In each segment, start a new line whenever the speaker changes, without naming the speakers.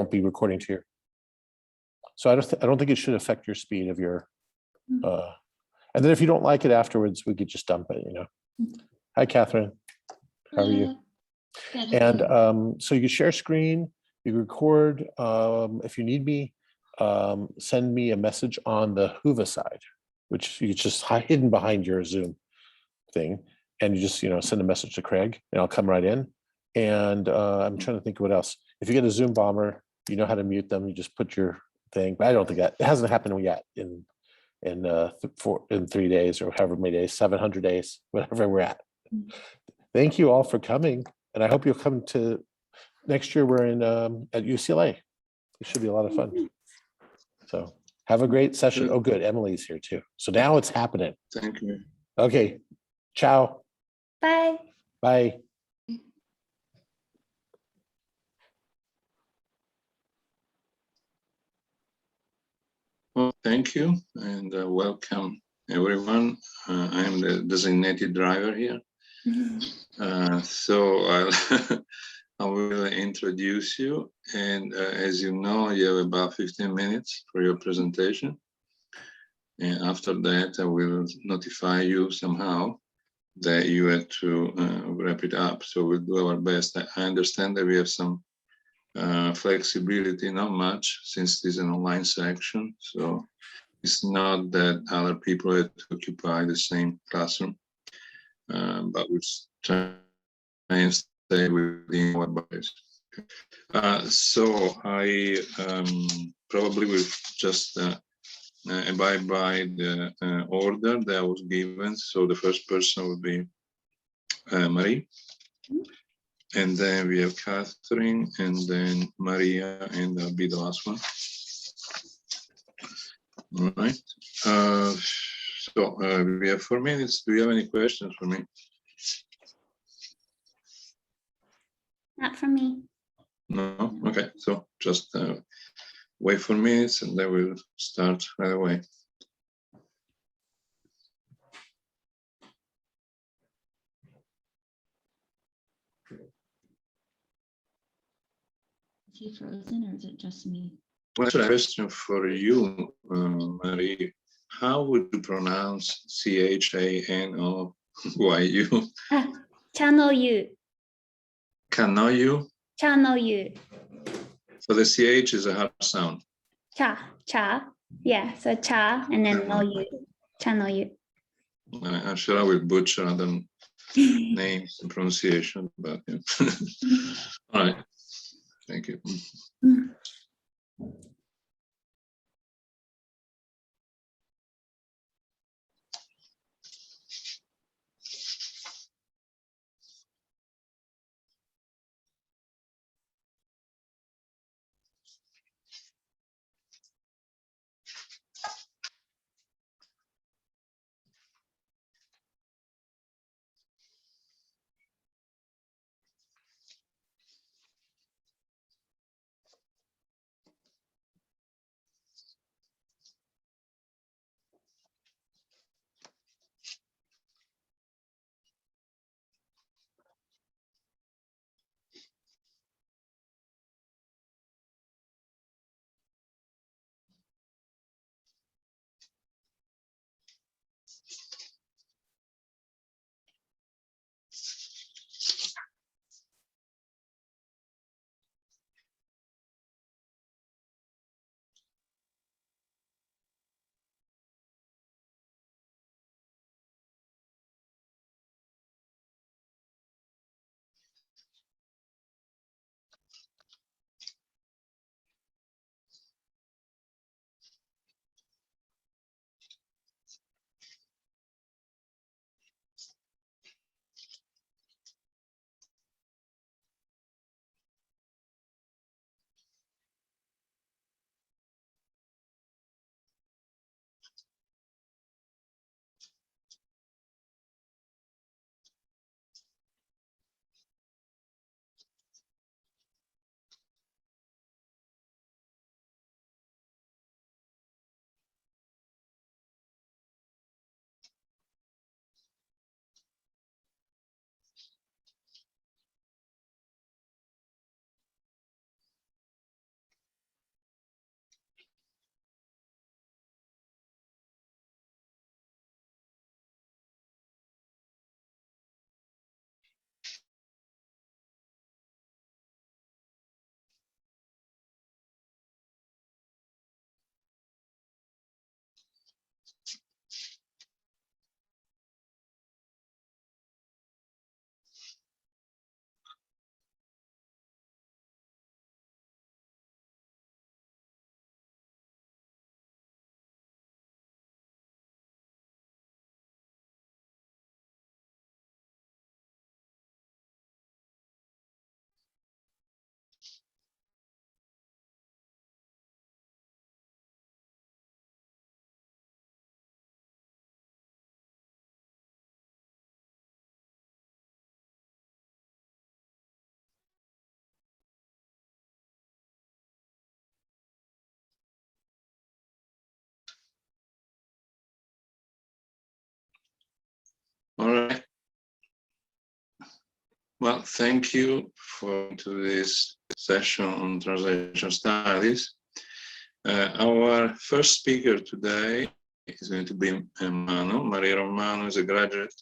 won't be recording to your. So I don't think it should affect your speed of your. And then if you don't like it afterwards, we could just dump it. You know. Hi, Catherine. How are you?
Good.
And so you can share screen. You can record. If you need me, send me a message on the Whova side, which you just hidden behind your Zoom thing, and you just send a message to Craig, and I'll come right in. And I'm trying to think of what else. If you get a Zoom bomber, you know how to mute them. You just put your thing. But I don't think that it hasn't happened yet in 3 days or however many days, 700 days, whatever we're at. Thank you all for coming, and I hope you'll come to next year. We're in at UCLA. It should be a lot of fun. So have a great session. Oh, good. Emily's here too. So now it's happening.
Thank you.
Okay. Ciao.
Bye.
Bye.
Well, thank you, and welcome everyone. I am the designated driver here. So I will introduce you, and as you know, you have about 15 minutes for your presentation. And after that, I will notify you somehow that you have to wrap it up. So we'll do our best. I understand that we have some flexibility, not much, since this is an online section. So it's not that other people have to occupy the same classroom, but we'll try and stay within our budget. So I probably will just abide by the order that was given. So the first person would be Marie, and then we have Catherine, and then Maria, and that'll be the last one. All right. So we have 4 minutes. Do you have any questions for me?
Not for me.
No? Okay. So just wait 4 minutes, and then we'll start right away.
Is he frozen, or is it just me?
What's a question for you, Marie? How would you pronounce CHANOYU?
Channel you.
Canoyu?
Channel you.
So the CH is a hard sound.
Cha. Yeah. So cha, and then no you. Channel you.
I'm sure I will butcher other names and pronunciation, but yeah. All right. Thank you. Well, thank you for to this session on translation studies. Our first speaker today is going to be Mano. Maria Romano is a graduate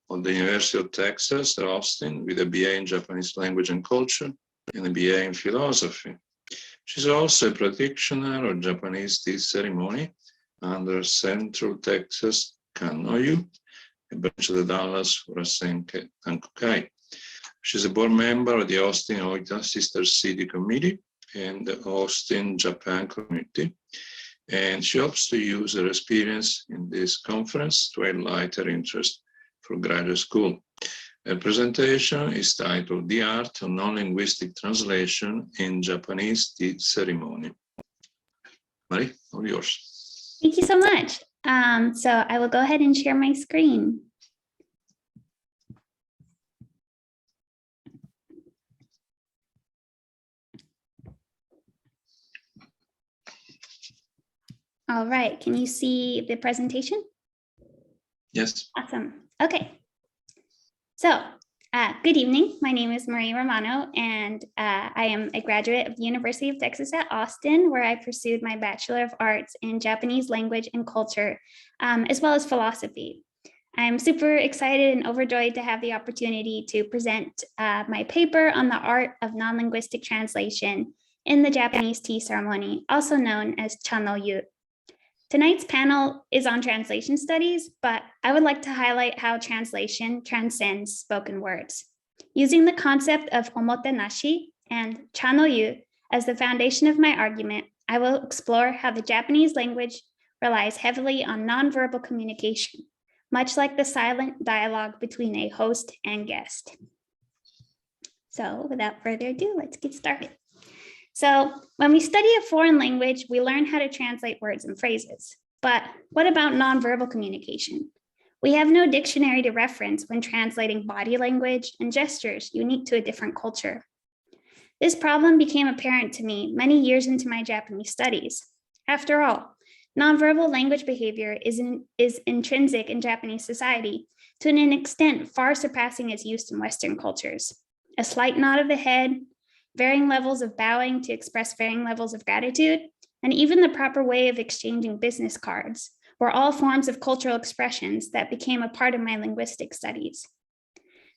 of the University of Texas at Austin with a BA in Japanese language and culture and a BA in philosophy. She's also a practitioner of Japanese tea ceremony under Central Texas Kannoyu, a branch of the Dallas Urasenke Tankokai. She's a board member of the Austin Oita Sister City Committee and the Austin Japan Community, and she hopes to use her experience in this conference to highlight her interest for graduate school. Her presentation is titled The Art of Non-Linguistic Translation in Japanese Tea Ceremony. Marie, all yours.
Thank you so much. So I will go ahead and share my screen. All right, can you see the presentation?
Yes.
Awesome. Okay. So, good evening. My name is Maria Romano, and I am a graduate of the University of Texas at Austin, where I pursued my Bachelor of Arts in Japanese language and culture, as well as philosophy. I'm super excited and overjoyed to have the opportunity to present my paper on the art of non-linguistic translation in the Japanese tea ceremony, also known as Cha-no-yu. Tonight's panel is on translation studies, but I would like to highlight how translation transcends spoken words. Using the concept of Omotenashi and Cha-no-yu as the foundation of my argument, I will explore how the Japanese language relies heavily on nonverbal communication, much like the silent dialogue between a host and guest. So without further ado, let's get started. So when we study a foreign language, we learn how to translate words and phrases. But what about nonverbal communication? We have no dictionary to reference when translating body language and gestures unique to a different culture. This problem became apparent to me many years into my Japanese studies. After all, nonverbal language behavior is intrinsic in Japanese society to an extent far surpassing its use in Western cultures. A slight nod of the head, varying levels of bowing to express varying levels of gratitude, and even the proper way of exchanging business cards were all forms of cultural expressions that became a part of my linguistic studies.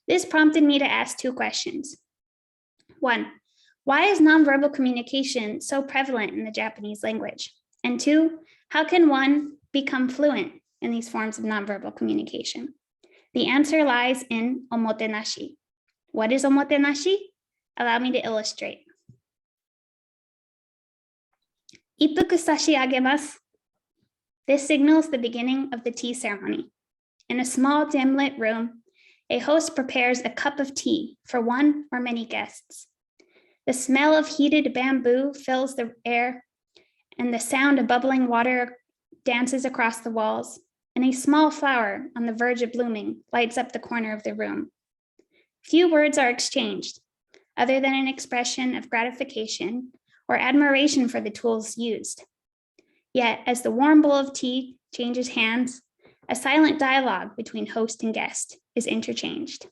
This prompted me to ask two questions. One, why is nonverbal communication so prevalent in the Japanese language? And two, how can one become fluent in these forms of nonverbal communication? The answer lies in Omotenashi. What is Omotenashi? Allow me to illustrate. Ippuku sashiagemasu. This signals the beginning of the tea ceremony. In a small dim-lit room, a host prepares a cup of tea for one or many guests. The smell of heated bamboo fills the air, and the sound of bubbling water dances across the walls, and a small flower on the verge of blooming lights up the corner of the room. Few words are exchanged, other than an expression of gratification or admiration for the tools used. Yet, as the warm bowl of tea changes hands, a silent dialogue between host and guest is interchanged.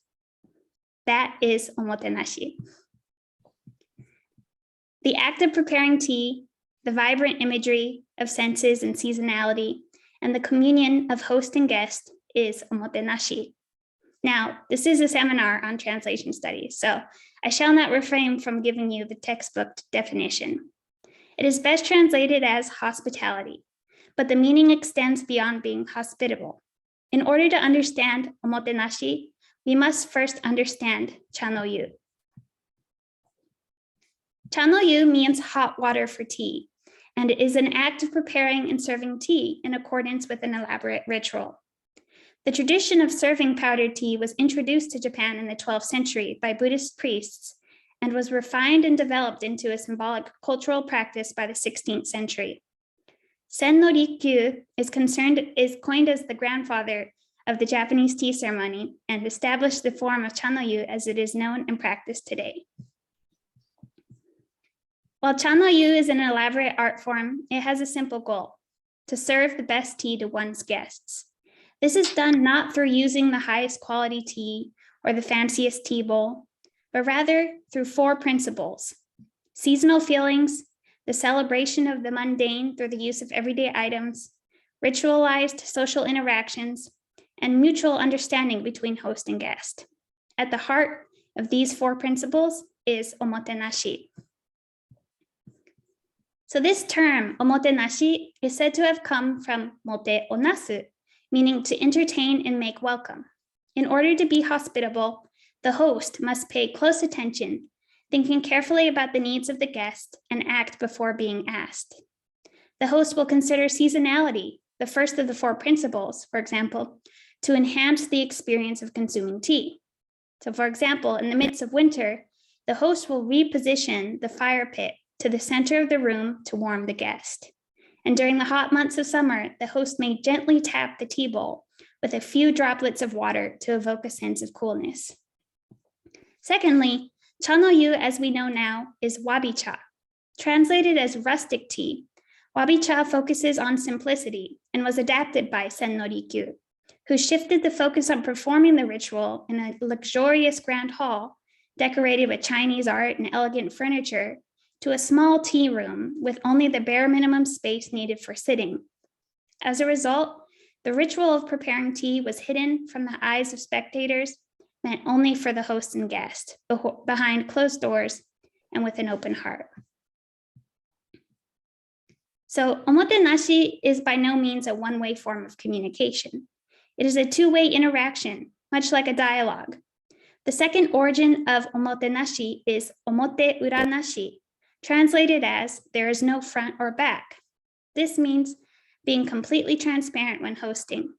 That is Omotenashi. The act of preparing tea, the vibrant imagery of senses and seasonality, and the communion of host and guest is Omotenashi. Now, this is a seminar on translation studies, so I shall not refrain from giving you the textbook definition. It is best translated as hospitality, but the meaning extends beyond being hospitable. In order to understand Omotenashi, we must first understand Cha-no-yu. Cha-no-yu means hot water for tea, and it is an act of preparing and serving tea in accordance with an elaborate ritual. The tradition of serving powdered tea was introduced to Japan in the 12th century by Buddhist priests and was refined and developed into a symbolic cultural practice by the 16th century. Sen no Rikyū is coined as the grandfather of the Japanese tea ceremony and established the form of Cha-no-yu as it is known and practiced today. While Cha-no-yu is an elaborate art form, it has a simple goal: to serve the best tea to one's guests. This is done not through using the highest quality tea or the fanciest tea bowl, but rather through 4 principles: seasonal feelings, the celebration of the mundane through the use of everyday items, ritualized social interactions, and mutual understanding between host and guest. At the heart of these 4 principles is Omotenashi. So this term, Omotenashi, is said to have come from mote onasu, meaning to entertain and make welcome. In order to be hospitable, the host must pay close attention, thinking carefully about the needs of the guest and act before being asked. The host will consider seasonality, the first of the 4 principles, for example, to enhance the experience of consuming tea. So for example, in the midst of winter, the host will reposition the fire pit to the center of the room to warm the guest. And during the hot months of summer, the host may gently tap the tea bowl with a few droplets of water to evoke a sense of coolness. Secondly, cha no yu, as we know now, is wabi cha. Translated as rustic tea, wabi cha focuses on simplicity and was adapted by Sen no Rikyu, who shifted the focus on performing the ritual in a luxurious grand hall decorated with Chinese art and elegant furniture to a small tea room with only the bare minimum space needed for sitting. As a result, the ritual of preparing tea was hidden from the eyes of spectators, meant only for the host and guest, behind closed doors and with an open heart. So Omotenashi is by no means a one-way form of communication. It is a two-way interaction, much like a dialogue. The second origin of Omotenashi is Omote Uranashi, translated as there is no front or back. This means being completely transparent when hosting.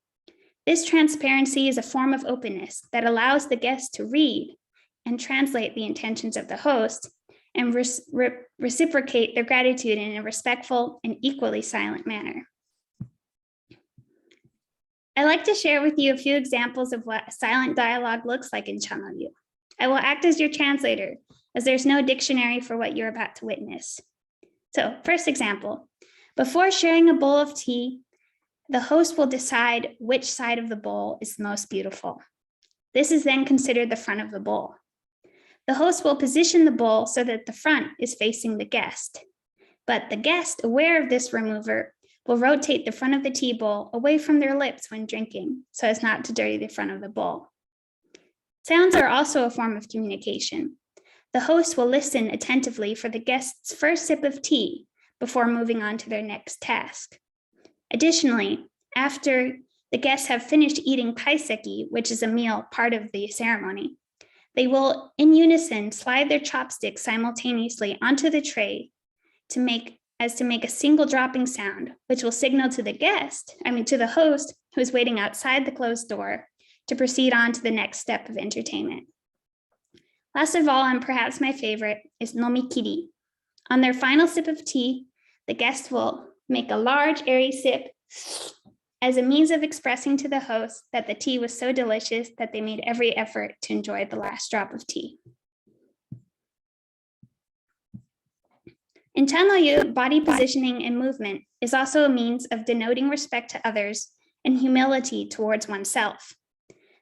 This transparency is a form of openness that allows the guest to read and translate the intentions of the host and reciprocate their gratitude in a respectful and equally silent manner. I'd like to share with you a few examples of what a silent dialogue looks like in cha no yu. I will act as your translator, as there's no dictionary for what you're about to witness. So, first example, before sharing a bowl of tea, the host will decide which side of the bowl is the most beautiful. This is then considered the front of the bowl. The host will position the bowl so that the front is facing the guest, but the guest, aware of this remover, will rotate the front of the tea bowl away from their lips when drinking, so as not to dirty the front of the bowl. Sounds are also a form of communication. The host will listen attentively for the guest's first sip of tea before moving on to their next task. Additionally, after the guests have finished eating kaiseki, which is a meal part of the ceremony, they will, in unison, slide their chopsticks simultaneously onto the tray to make a single dropping sound, which will signal to the host who is waiting outside the closed door to proceed on to the next step of entertainment. Last of all, and perhaps my favorite, is Nomikiri. On their final sip of tea, the guest will make a large, airy sip as a means of expressing to the host that the tea was so delicious that they made every effort to enjoy the last drop of tea. In cha no yu, body positioning and movement is also a means of denoting respect to others and humility towards oneself.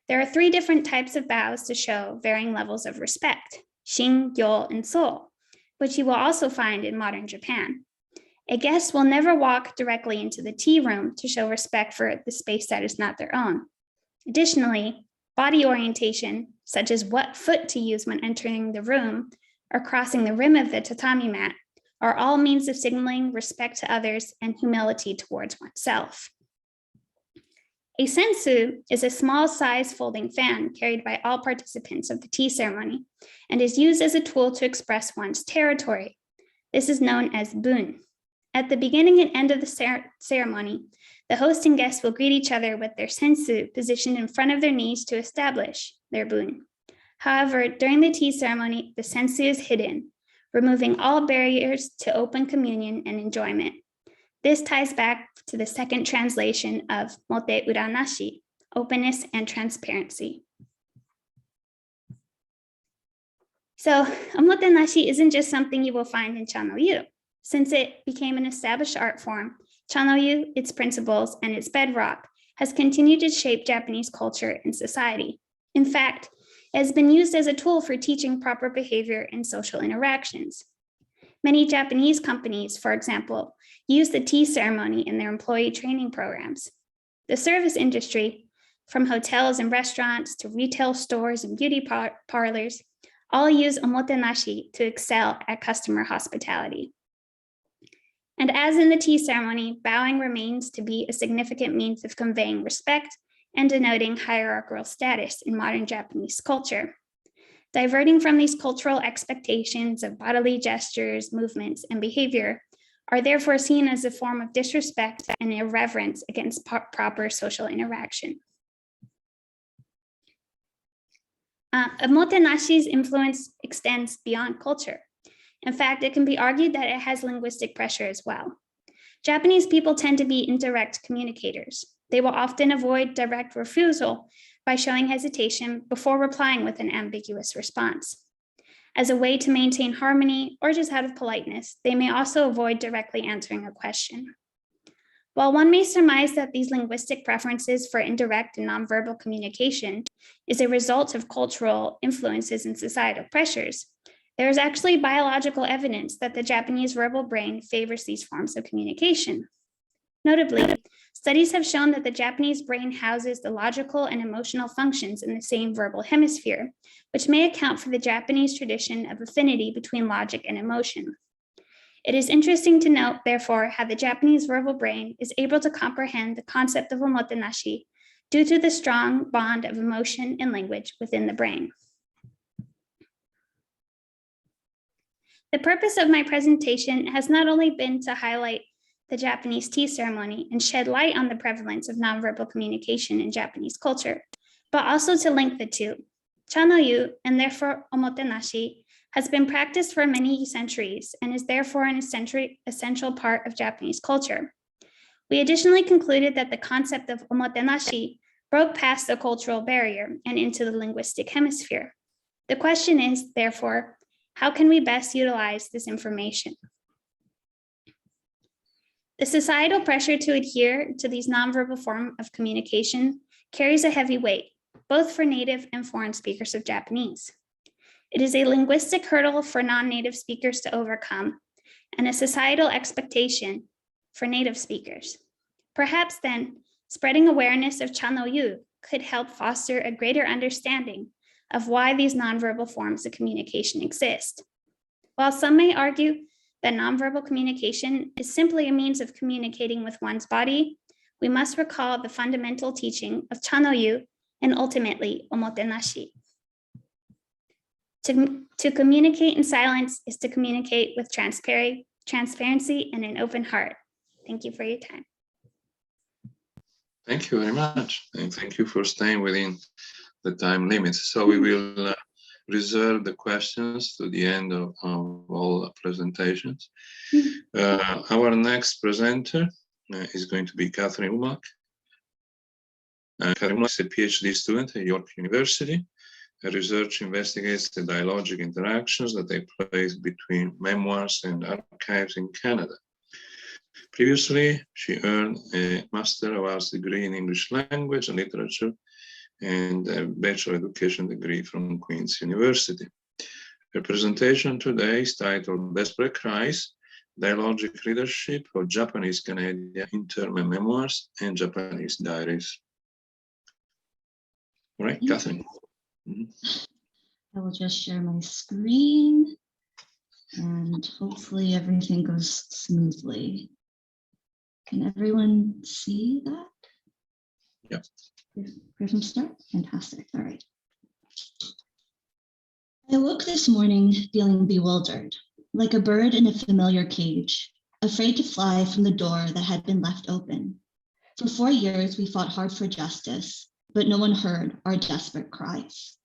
There are 3 different types of bows to show varying levels of respect: shin, gyo, and so, which you will also find in modern Japan. A guest will never walk directly into the tea room to show respect for the space that is not their own. Additionally, body orientation, such as what foot to use when entering the room or crossing the rim of the tatami mat, are all means of signaling respect to others and humility towards oneself. A sensu is a small size folding fan carried by all participants of the tea ceremony and is used as a tool to express one's territory. This is known as bun. At the beginning and end of the ceremony, the host and guests will greet each other with their sensu positioned in front of their knees to establish their bun. However, during the tea ceremony, the sensu is hidden, removing all barriers to open communion and enjoyment. This ties back to the second translation of mote uranashi, openness and transparency. So, Omotenashi isn't just something you will find in cha no yu. Since it became an established art form, cha no yu, its principles, and its bedrock has continued to shape Japanese culture and society. In fact, It has been used as a tool for teaching proper behavior in social interactions. Many Japanese companies, for example, use the tea ceremony in their employee training programs. The service industry, from hotels and restaurants to retail stores and beauty parlors, all use Omotenashi to excel at customer hospitality. And as in the tea ceremony, bowing remains to be a significant means of conveying respect and denoting hierarchical status in modern Japanese culture. Diverting from these cultural expectations of bodily gestures, movements, and behavior are therefore seen as a form of disrespect and irreverence against proper social interaction. Omotenashi's influence extends beyond culture. In fact, it can be argued that it has linguistic pressure as well. Japanese people tend to be indirect communicators. They will often avoid direct refusal by showing hesitation before replying with an ambiguous response. As a way to maintain harmony or just out of politeness, they may also avoid directly answering a question. While one may surmise that these linguistic preferences for indirect and nonverbal communication is a result of cultural influences and societal pressures, there is actually biological evidence that the Japanese verbal brain favors these forms of communication. Notably, studies have shown that the Japanese brain houses the logical and emotional functions in the same verbal hemisphere, which may account for the Japanese tradition of affinity between logic and emotion. It is interesting to note, therefore, how the Japanese verbal brain is able to comprehend the concept of omotenashi due to the strong bond of emotion and language within the brain. The purpose of my presentation has not only been to highlight the Japanese tea ceremony and shed light on the prevalence of nonverbal communication in Japanese culture, but also to link the two. Cha no yu, and therefore omotenashi, has been practiced for many centuries and is therefore an essential part of Japanese culture. We additionally concluded that the concept of omotenashi broke past the cultural barrier and into the linguistic hemisphere. The question is, therefore, how can we best utilize this information? The societal pressure to adhere to these nonverbal forms of communication carries a heavy weight, both for native and foreign speakers of Japanese. It is a linguistic hurdle for non-native speakers to overcome and a societal expectation for native speakers. Perhaps then, spreading awareness of Cha no yu could help foster a greater understanding of why these nonverbal forms of communication exist. While some may argue that nonverbal communication is simply a means of communicating with one's body, we must recall the fundamental teaching of Cha no yu and ultimately omotenashi. To communicate in silence is to communicate with transparency and an open heart. Thank you for your time.
Thank you very much. And thank you for staying within the time limits. So we will reserve the questions to the end of all presentations. Our next presenter is going to be Catherine Umak. Catherine Umak is a PhD student at York University. Her research investigates the dialogic interactions that take place between memoirs and archives in Canada. Previously, she earned a Master of Arts degree in English Language and Literature and a Bachelor of Education degree from Queen's University. Her presentation today is titled Desperate Cries, Dialogic Leadership of Japanese Canadian Interment Memoirs and Japanese Diaries. All right, Catherine.
I will just share my screen and hopefully everything goes smoothly. Can everyone see that?
Yep.
From start? Fantastic. All right. I woke this morning feeling bewildered, like a bird in a familiar cage, afraid to fly from the door that had been left open. For 4 years, we fought hard for justice, but no one heard our desperate cries.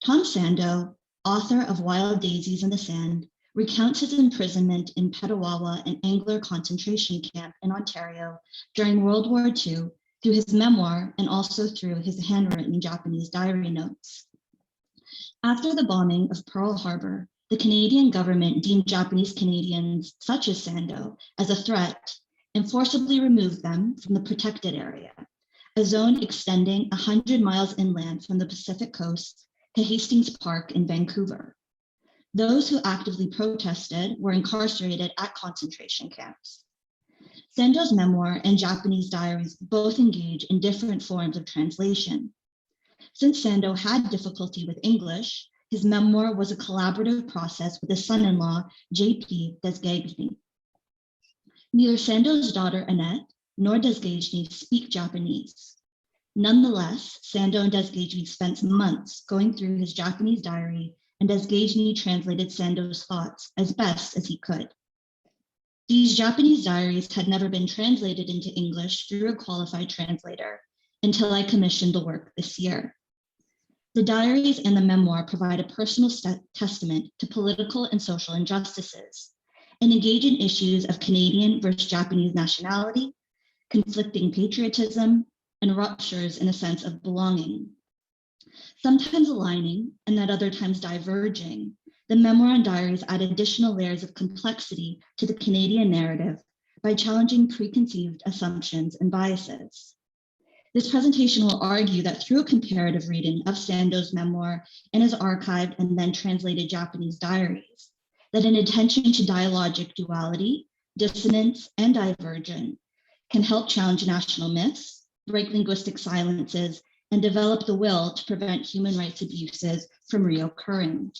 Tom Sandow, author of Wild Daisies in the Sand, recounts his imprisonment in Petawawa, an Angler concentration camp in Ontario during World War II through his memoir and also through his handwritten Japanese diary notes. After the bombing of Pearl Harbor, the Canadian government deemed Japanese Canadians, such as Sandow, as a threat and forcibly removed them from the protected area, a zone extending 100 miles inland from the Pacific coast to Hastings Park in Vancouver. Those who actively protested were incarcerated at concentration camps. Sando's memoir and Japanese diaries both engage in different forms of translation. Since Sando had difficulty with English, his memoir was a collaborative process with his son-in-law, J.P. Desgagny. Neither Sando's daughter, Annette, nor Desgagny speak Japanese. Nonetheless, Sando and Desgagny spent months going through his Japanese diary, and Desgagny translated Sando's thoughts as best as he could. These Japanese diaries had never been translated into English through a qualified translator until I commissioned the work this year. The diaries and the memoir provide a personal testament to political and social injustices and engage in issues of Canadian versus Japanese nationality, conflicting patriotism, and ruptures in a sense of belonging. Sometimes aligning and at other times diverging, the memoir and diaries add additional layers of complexity to the Canadian narrative by challenging preconceived assumptions and biases. This presentation will argue that through a comparative reading of Sando's memoir and his archived and then translated Japanese diaries, that an attention to dialogic duality, dissonance, and diversion can help challenge national myths, break linguistic silences, and develop the will to prevent human rights abuses from reoccurring.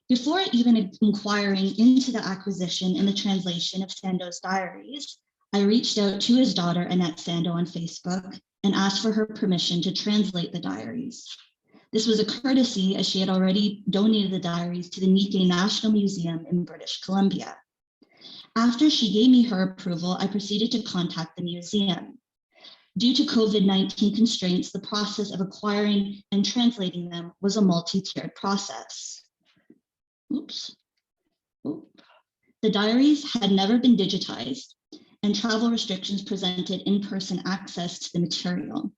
Before even inquiring into the acquisition and the translation of Sando's diaries, I reached out to his daughter, Annette Sando, on Facebook and asked for her permission to translate the diaries. This was a courtesy as she had already donated the diaries to the Nikkei National Museum in British Columbia. After she gave me her approval, I proceeded to contact the museum. Due to COVID-19 constraints, the process of acquiring and translating them was a multi-tiered process. Oops. The diaries had never been digitized, and travel restrictions presented in-person access to the material.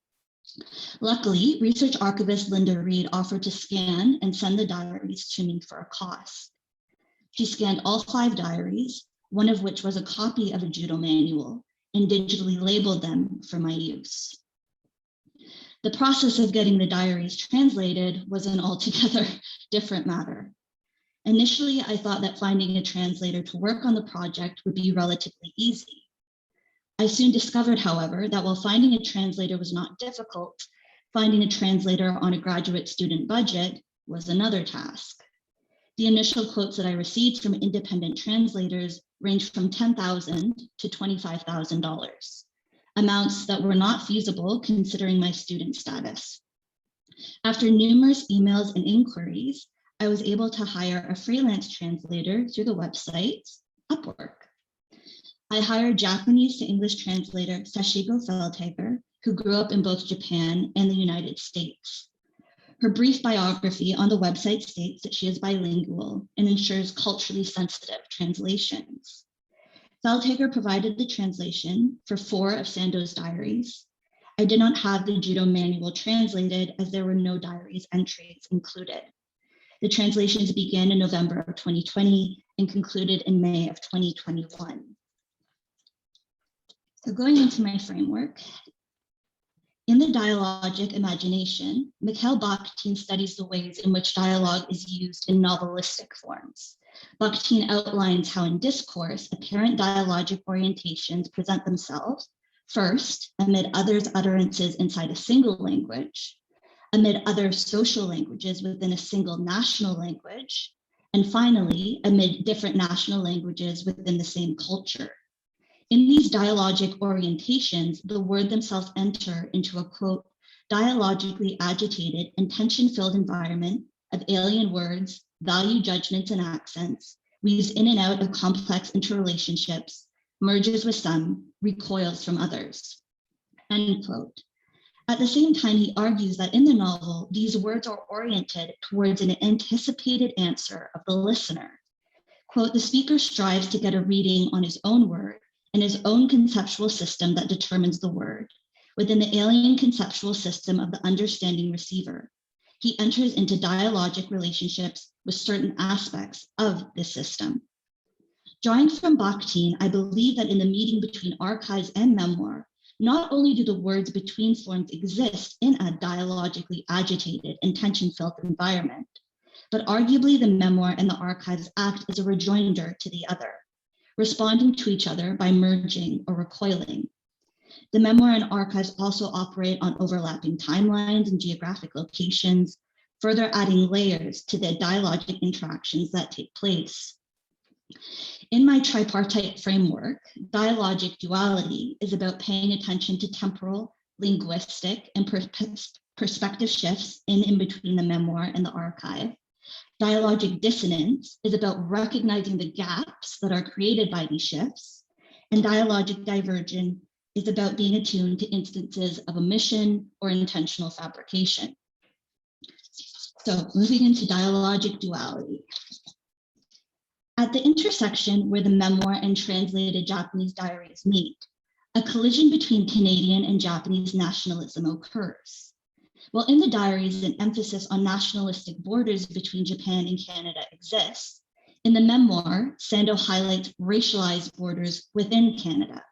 Luckily, research archivist Linda Reed offered to scan and send the diaries to me for a cost. She scanned all 5 diaries, one of which was a copy of a judo manual, and digitally labeled them for my use. The process of getting the diaries translated was an altogether different matter. Initially, I thought that finding a translator to work on the project would be relatively easy. I soon discovered, however, that while finding a translator was not difficult, finding a translator on a graduate student budget was another task. The initial quotes that I received from independent translators ranged from $10,000 to $25,000, amounts that were not feasible considering my student status. After numerous emails and inquiries, I was able to hire a freelance translator through the website Upwork. I hired Japanese to English translator Sashigo Feldhager, who grew up in both Japan and the United States. Her brief biography on the website states that she is bilingual and ensures culturally sensitive translations. Feldhager provided the translation for 4 of Sando's diaries. I did not have the judo manual translated as there were no diaries entries included. The translations began in November of 2020 and concluded in May of 2021. So going into my framework, in the Dialogic Imagination, Mikhail Bakhtin studies the ways in which dialogue is used in novelistic forms. Bakhtin outlines how in discourse, apparent dialogic orientations present themselves, first, amid others' utterances inside a single language, amid other social languages within a single national language, and finally, amid different national languages within the same culture. In these dialogic orientations, the word themselves enter into a, quote, dialogically agitated and tension-filled environment of alien words, value judgments and accents, weaves in and out of complex interrelationships, merges with some, recoils from others, end quote. At the same time, he argues that in the novel, these words are oriented towards an anticipated answer of the listener. Quote, the speaker strives to get a reading on his own word and his own conceptual system that determines the word. Within the alien conceptual system of the understanding receiver, he enters into dialogic relationships with certain aspects of this system. Drawing from Bakhtin, I believe that in the meeting between archives and memoir, Not only do the words between forms exist in a dialogically agitated and tension-filled environment, but arguably the memoir and the archives act as a rejoinder to the other, responding to each other by merging or recoiling. The memoir and archives also operate on overlapping timelines and geographic locations, further adding layers to the dialogic interactions that take place. In my tripartite framework, dialogic duality is about paying attention to temporal, linguistic, and perspective shifts in between the memoir and the archive. Dialogic dissonance is about recognizing the gaps that are created by these shifts. And dialogic diversion is about being attuned to instances of omission or intentional fabrication. So moving into dialogic duality. At the intersection where the memoir and translated Japanese diaries meet, a collision between Canadian and Japanese nationalism occurs. While in the diaries, an emphasis on nationalistic borders between Japan and Canada exists, in the memoir, Sando highlights racialized borders within Canada.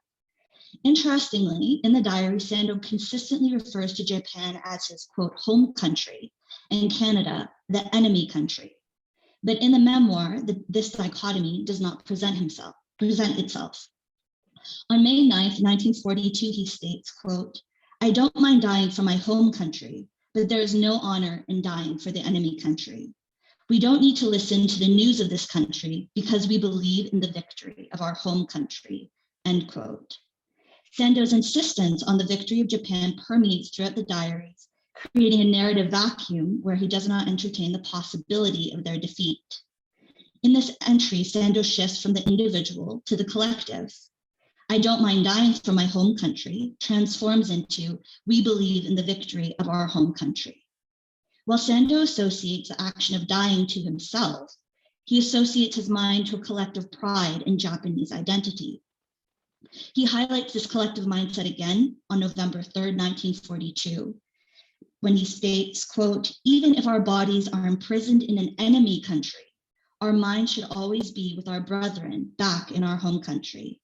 Interestingly, in the diary, Sando consistently refers to Japan as his, quote, home country, and Canada, the enemy country. But in the memoir, this dichotomy does not present itself. On May 9th, 1942, he states, quote, "I don't mind dying for my home country, but there is no honor in dying for the enemy country. We don't need to listen to the news of this country because we believe in the victory of our home country," end quote. Sando's insistence on the victory of Japan permeates throughout the diaries, creating a narrative vacuum where he does not entertain the possibility of their defeat. In this entry, Sando shifts from the individual to the collective. "I don't mind dying for my home country" transforms into "we believe in the victory of our home country." While Sando associates the action of dying to himself, he associates his mind to a collective pride in Japanese identity. He highlights this collective mindset again on November 3rd, 1942, when he states, quote, "Even if our bodies are imprisoned in an enemy country, our minds should always be with our brethren back in our home country."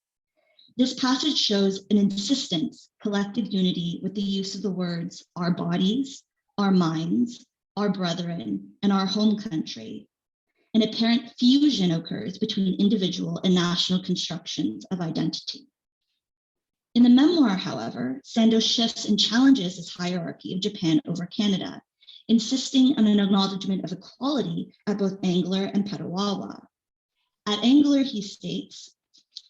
This passage shows an insistence, collective unity with the use of the words "our bodies," "our minds," "our brethren," and "our home country." An apparent fusion occurs between individual and national constructions of identity. In the memoir, however, Sando shifts and challenges this hierarchy of Japan over Canada, insisting on an acknowledgement of equality at both Angler and Petawawa. At Angler, he states,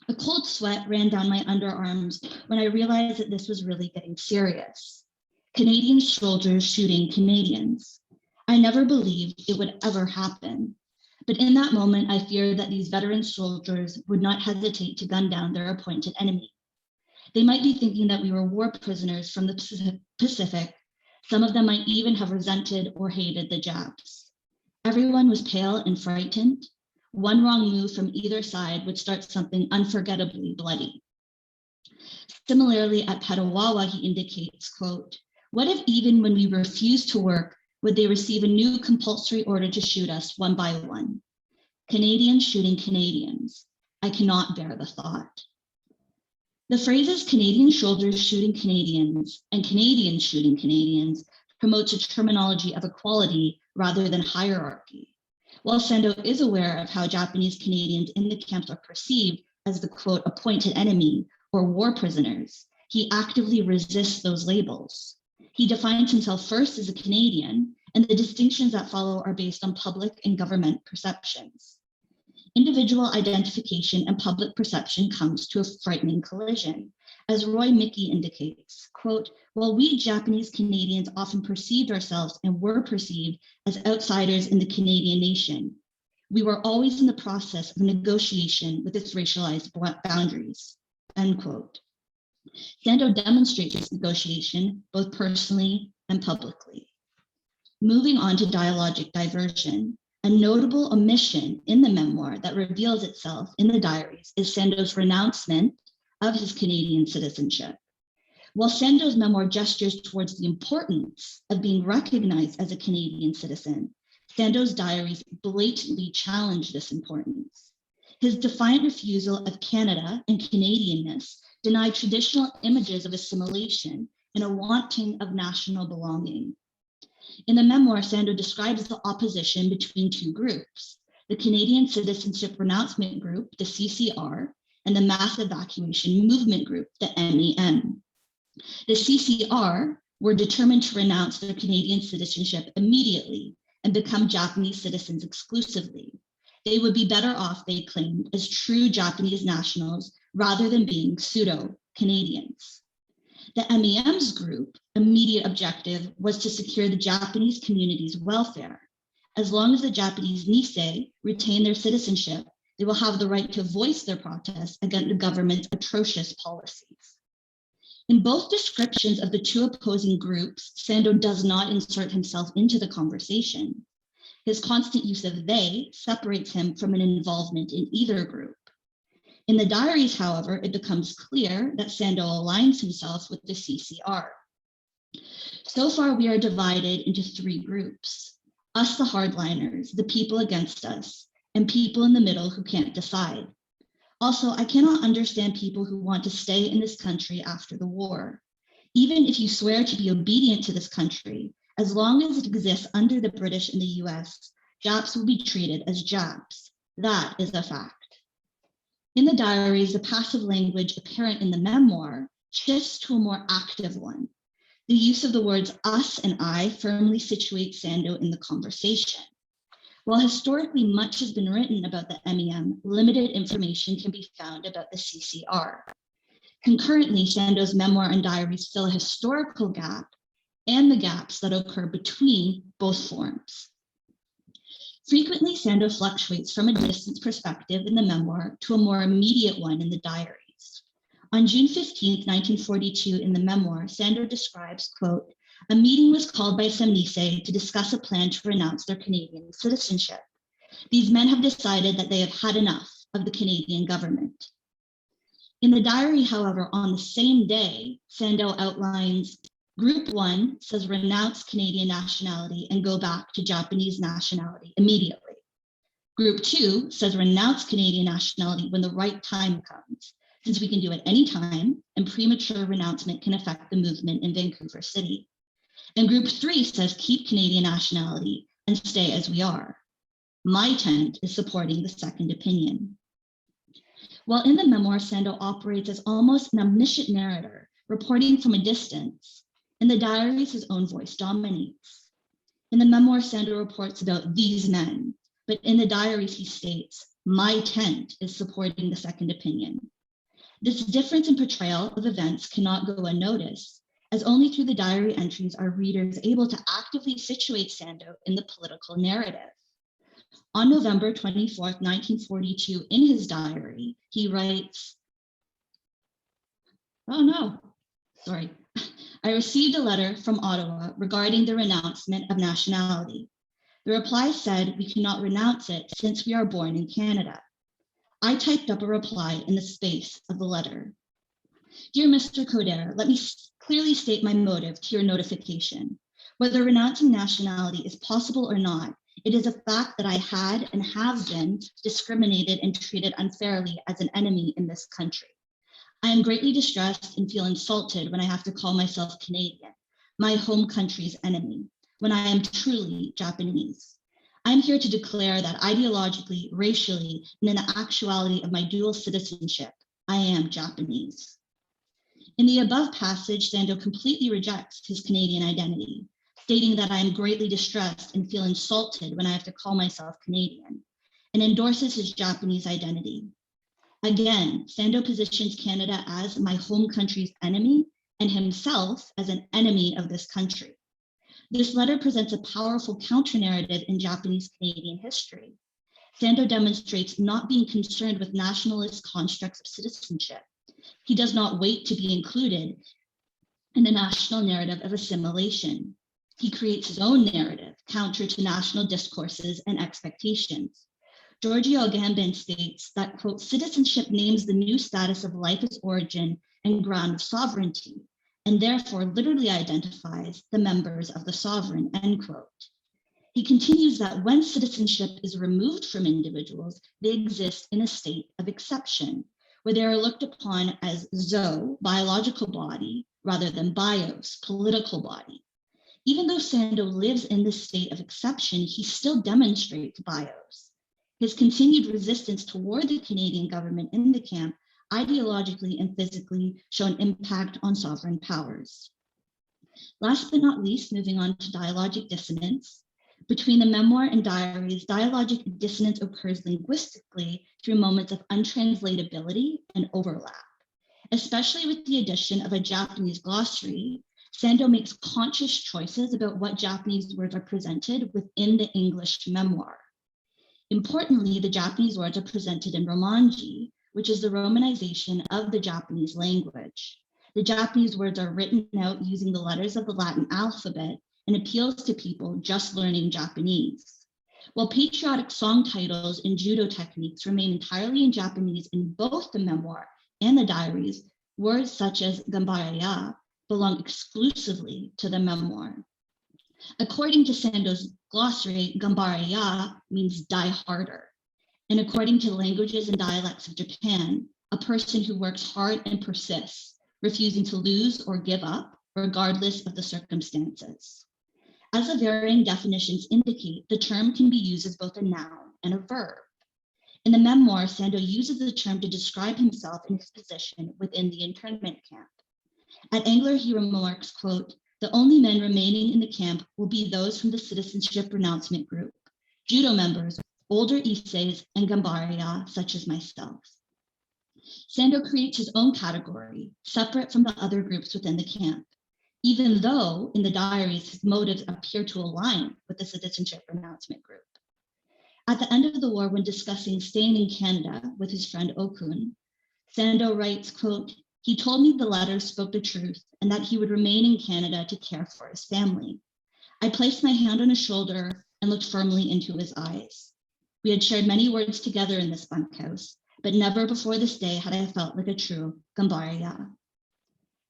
"A cold sweat ran down my underarms when I realized that this was really getting serious. Canadian soldiers shooting Canadians. I never believed it would ever happen. But in that moment, I feared that these veteran soldiers would not hesitate to gun down their appointed enemy. They might be thinking that we were war prisoners from the Pacific. Some of them might even have resented or hated the Japs. Everyone was pale and frightened. One wrong move from either side would start something unforgettably bloody." Similarly, at Petawawa, he indicates, quote, "What if even when we refused to work, would they receive a new compulsory order to shoot us one by one? Canadians shooting Canadians. I cannot bear the thought." The phrases "Canadian soldiers shooting Canadians" and "Canadians shooting Canadians" promotes a terminology of equality rather than hierarchy. While Sando is aware of how Japanese Canadians in the camps are perceived as the, quote, "appointed enemy" or war prisoners, he actively resists those labels. He defines himself first as a Canadian, and the distinctions that follow are based on public and government perceptions. Individual identification and public perception comes to a frightening collision. As Roy Mickey indicates, quote, "While we Japanese Canadians often perceived ourselves and were perceived as outsiders in the Canadian nation, we were always in the process of negotiation with its racialized boundaries," end quote. Sando demonstrates this negotiation both personally and publicly. Moving on to dialogic diversion, a notable omission in the memoir that reveals itself in the diaries is Sando's renouncement of his Canadian citizenship. While Sando's memoir gestures towards the importance of being recognized as a Canadian citizen, Sando's diaries blatantly challenge this importance. His defiant refusal of Canada and Canadianness deny traditional images of assimilation, and a wanting of national belonging. In the memoir, Sando describes the opposition between two groups, the Canadian Citizenship Renouncement Group, the CCR, and the Mass Evacuation Movement Group, the MEM. The CCR were determined to renounce their Canadian citizenship immediately and become Japanese citizens exclusively. They would be better off, they claimed, as true Japanese nationals rather than being pseudo-Canadians. The MEM's group immediate objective was to secure the Japanese community's welfare. As long as the Japanese Nisei retain their citizenship, they will have the right to voice their protests against the government's atrocious policies. In both descriptions of the two opposing groups, Sando does not insert himself into the conversation. His constant use of they separates him from an involvement in either group. In the diaries, however, it becomes clear that Sando aligns himself with the CCR. So far, we are divided into three groups: us, the hardliners, the people against us, and people in the middle who can't decide. Also, I cannot understand people who want to stay in this country after the war. Even if you swear to be obedient to this country, as long as it exists under the British and the US, Japs will be treated as Japs. That is a fact. In the diaries, the passive language apparent in the memoir shifts to a more active one. The use of the words us and I firmly situates Sando in the conversation. While historically much has been written about the MEM, limited information can be found about the CCR. Concurrently, Sando's memoir and diaries fill a historical gap and the gaps that occur between both forms. Frequently, Sando fluctuates from a distance perspective in the memoir to a more immediate one in the diaries. On June 15, 1942, in the memoir, Sando describes, quote, "A meeting was called by some Nisei to discuss a plan to renounce their Canadian citizenship. These men have decided that they have had enough of the Canadian government." In the diary, however, on the same day, Sando outlines Group 1 says renounce Canadian nationality and go back to Japanese nationality immediately. Group 2 says renounce Canadian nationality when the right time comes, since we can do it any time and premature renouncement can affect the movement in Vancouver City. And Group 3 says keep Canadian nationality and stay as we are. My tent is supporting the second opinion. While in the memoir, Sando operates as almost an omniscient narrator, reporting from a distance. In the diaries, his own voice dominates. In the memoir, Sando reports about these men, but in the diaries, he states, my tent is supporting the second opinion. This difference in portrayal of events cannot go unnoticed, as only through the diary entries are readers able to actively situate Sando in the political narrative. On November 24th, 1942, in his diary, he writes, I received a letter from Ottawa regarding the renouncement of nationality. The reply said we cannot renounce it since we are born in Canada. I typed up a reply in the space of the letter. Dear Mr. Coder, let me clearly state my motive to your notification. Whether renouncing nationality is possible or not, it is a fact that I had and have been discriminated and treated unfairly as an enemy in this country. I am greatly distressed and feel insulted when I have to call myself Canadian, my home country's enemy, when I am truly Japanese. I am here to declare that ideologically, racially, and in the actuality of my dual citizenship, I am Japanese. In the above passage, Sando completely rejects his Canadian identity, stating that I am greatly distressed and feel insulted when I have to call myself Canadian, and endorses his Japanese identity. Again, Sando positions Canada as my home country's enemy and himself as an enemy of this country. This letter presents a powerful counter-narrative in Japanese Canadian history. Sando demonstrates not being concerned with nationalist constructs of citizenship. He does not wait to be included in the national narrative of assimilation. He creates his own narrative, counter to national discourses and expectations. Giorgio Agamben states that, quote, citizenship names the new status of life as origin and ground of sovereignty, and therefore literally identifies the members of the sovereign, end quote. He continues that when citizenship is removed from individuals, they exist in a state of exception, where they are looked upon as zo, biological body, rather than bios, political body. Even though Sando lives in this state of exception, he still demonstrates bios. His continued resistance toward the Canadian government in the camp ideologically and physically show an impact on sovereign powers. Last but not least, moving on to dialogic dissonance. Between the memoir and diaries, dialogic dissonance occurs linguistically through moments of untranslatability and overlap. Especially with the addition of a Japanese glossary, Sando makes conscious choices about what Japanese words are presented within the English memoir. Importantly, the Japanese words are presented in Romanji, which is the romanization of the Japanese language. The Japanese words are written out using the letters of the Latin alphabet and appeals to people just learning Japanese. While patriotic song titles and judo techniques remain entirely in Japanese in both the memoir and the diaries, words such as Gambaraya belong exclusively to the memoir. According to Sando's glossary, Gambaraya means die harder. And according to Languages and Dialects of Japan, a person who works hard and persists, refusing to lose or give up, regardless of the circumstances. As the varying definitions indicate, the term can be used as both a noun and a verb. In the memoir, Sando uses the term to describe himself and his position within the internment camp. At Angler, he remarks, quote, "The only men remaining in the camp will be those from the citizenship renouncement group, judo members, older Issei's, and Gambaraya, such as myself." Sando creates his own category, separate from the other groups within the camp, even though in the diaries, his motives appear to align with the citizenship renouncement group. At the end of the war, when discussing staying in Canada with his friend Okun, Sando writes, quote, "He told me the letter spoke the truth and that he would remain in Canada to care for his family. I placed my hand on his shoulder and looked firmly into his eyes. We had shared many words together in this bunkhouse, but never before this day had I felt like a true Gambaraya."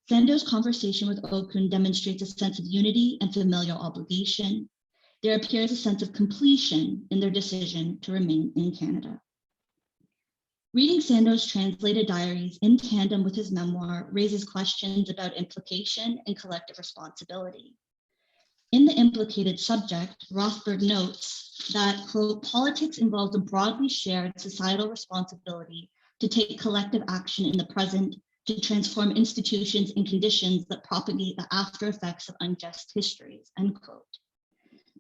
Sando's conversation with Okun demonstrates a sense of unity and familial obligation. There appears a sense of completion in their decision to remain in Canada. Reading Sando's translated diaries in tandem with his memoir raises questions about implication and collective responsibility. In the implicated subject, Rothberg notes that, quote, "Politics involves a broadly shared societal responsibility to take collective action in the present to transform institutions and conditions that propagate the after effects of unjust histories," end quote.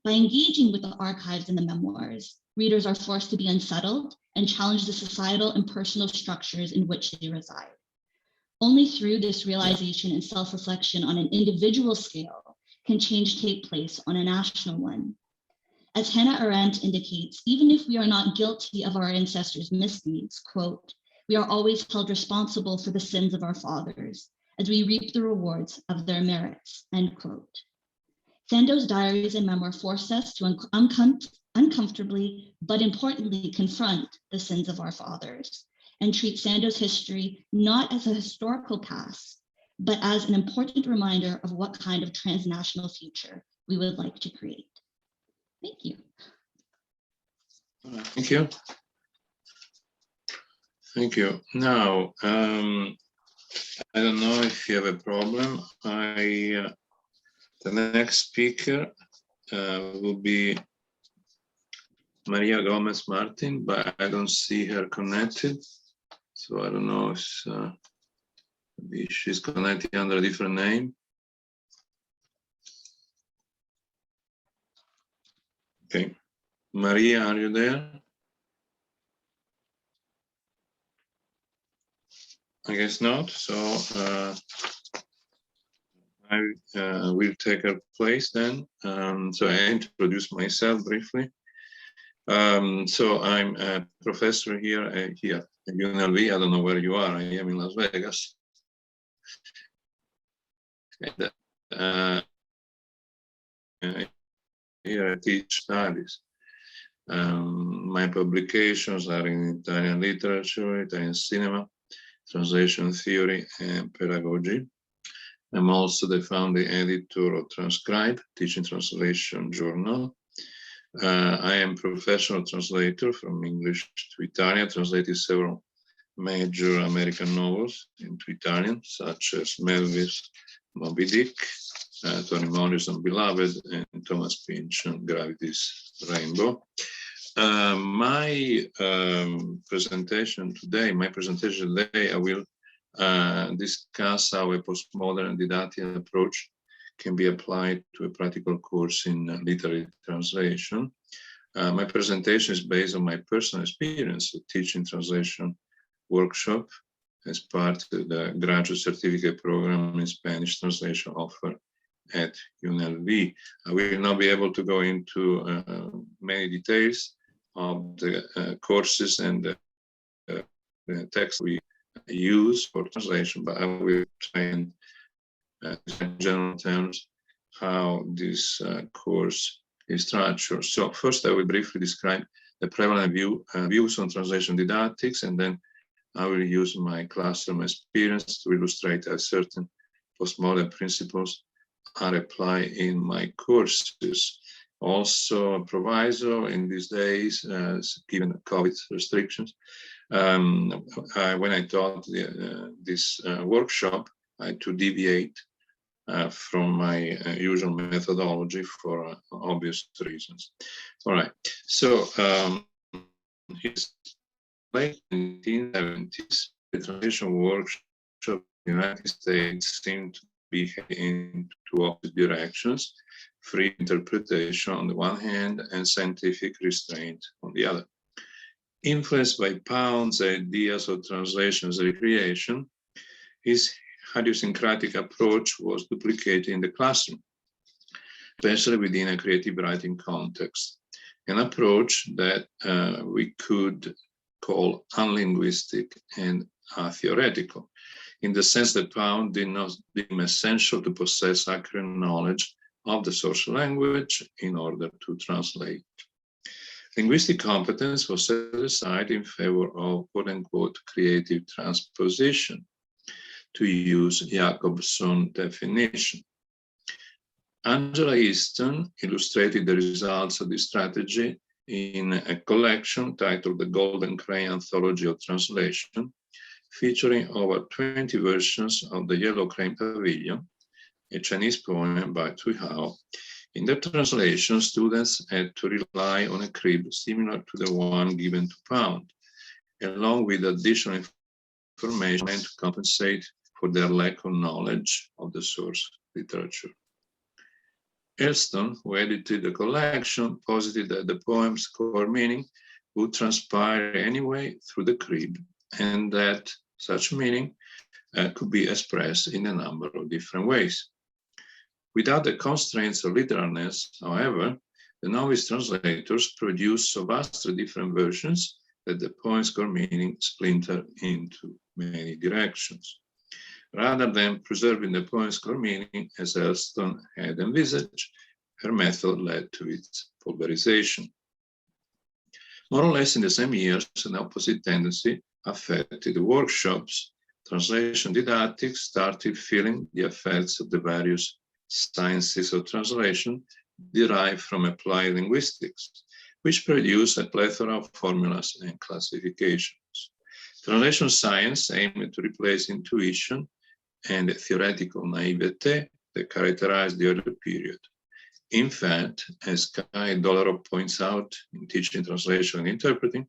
By engaging with the archives and the memoirs, readers are forced to be unsettled and challenge the societal and personal structures in which they reside. Only through this realization and self-reflection on an individual scale can change take place on a national one. As Hannah Arendt indicates, even if we are not guilty of our ancestors' misdeeds, quote, "we are always held responsible for the sins of our fathers as we reap the rewards of their merits," end quote. Sando's diaries and memoir force us to uncomfortably, but importantly, confront the sins of our fathers and treat Sando's history not as a historical past, but as an important reminder of what kind of transnational future we would like to create. Thank you.
Thank you. Thank you. Now, I don't know if you have a problem. The next speaker will be Maria Gomez Martin, but I don't see her connected. So I don't know if maybe she's connected under a different name. Okay. Maria, are you there? I guess not. So I will take her place then. So I introduce myself briefly. So I'm a professor here at UNLV. I don't know where you are. I am in Las Vegas. And, here I teach studies. My publications are in Italian literature, Italian cinema, translation theory, and pedagogy. I'm also the founding editor of Transcribe, Teaching Translation Journal. I am professional translator from English to Italian, translated several major American novels into Italian, such as Melville's Moby Dick, Toni Morrison Beloved, and Thomas Pynchon Gravity's Rainbow. My presentation today, I will discuss how a postmodern didactic approach can be applied to a practical course in literary translation. My presentation is based on my personal experience of teaching translation workshop as part of the graduate certificate program in Spanish translation offered at UNLV. I will not be able to go into many details of the courses and the text we use for translation, but I will try and in general terms how this course is structured. So first I will briefly describe the prevalent views on translation didactics, and then I will use my classroom experience to illustrate how certain postmodern principles are applied in my courses. Also, a proviso in these days, given COVID restrictions, when I taught this workshop, I had to deviate from my usual methodology for obvious reasons. All right, so it's late 1970s, the translation workshop in the United States seemed to be in two opposite directions: free interpretation on the one hand and scientific restraint on the other. Influenced by Pound's ideas of translation as recreation, his idiosyncratic approach was duplicated in the classroom, especially within a creative writing context, an approach that we could call unlinguistic and theoretical, in the sense that Pound did not deem essential to possess accurate knowledge of the source language in order to translate. Linguistic competence was set aside in favor of quote-unquote creative transposition, to use Jacobson's definition. Angela Easton illustrated the results of this strategy in a collection titled The Golden Crayon Anthology of Translation, featuring over 20 versions of The Yellow Crane Pavilion, a Chinese poem by Tui Hao. In the translation, students had to rely on a crib similar to the one given to Pound, along with additional information meant to compensate for their lack of knowledge of the source literature. Elston, who edited the collection, posited that the poem's core meaning would transpire anyway through the crib, and that such meaning could be expressed in a number of different ways. Without the constraints of literalness, however, the novice translators produced so vastly different versions that the poem's core meaning splintered into many directions. Rather than preserving the poem's core meaning as Elston had envisaged, her method led to its pulverization. More or less in the same years, an opposite tendency affected the workshops. Translation didactics started feeling the effects of the various sciences of translation derived from applied linguistics, which produce a plethora of formulas and classifications. Translation science aimed to replace intuition and theoretical naivete that characterized the early period. In fact, as Kai Dollarov points out in Teaching Translation and Interpreting,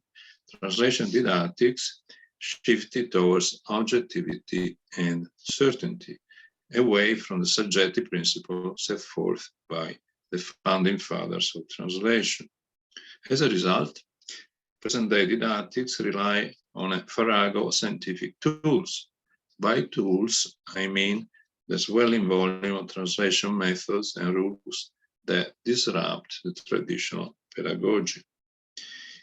translation didactics shifted towards objectivity and certainty, away from the subjective principle set forth by the founding fathers of translation. As a result, present-day didactics rely on a farrago of scientific tools. By tools, I mean the swelling volume of translation methods and rules that disrupt the traditional pedagogy.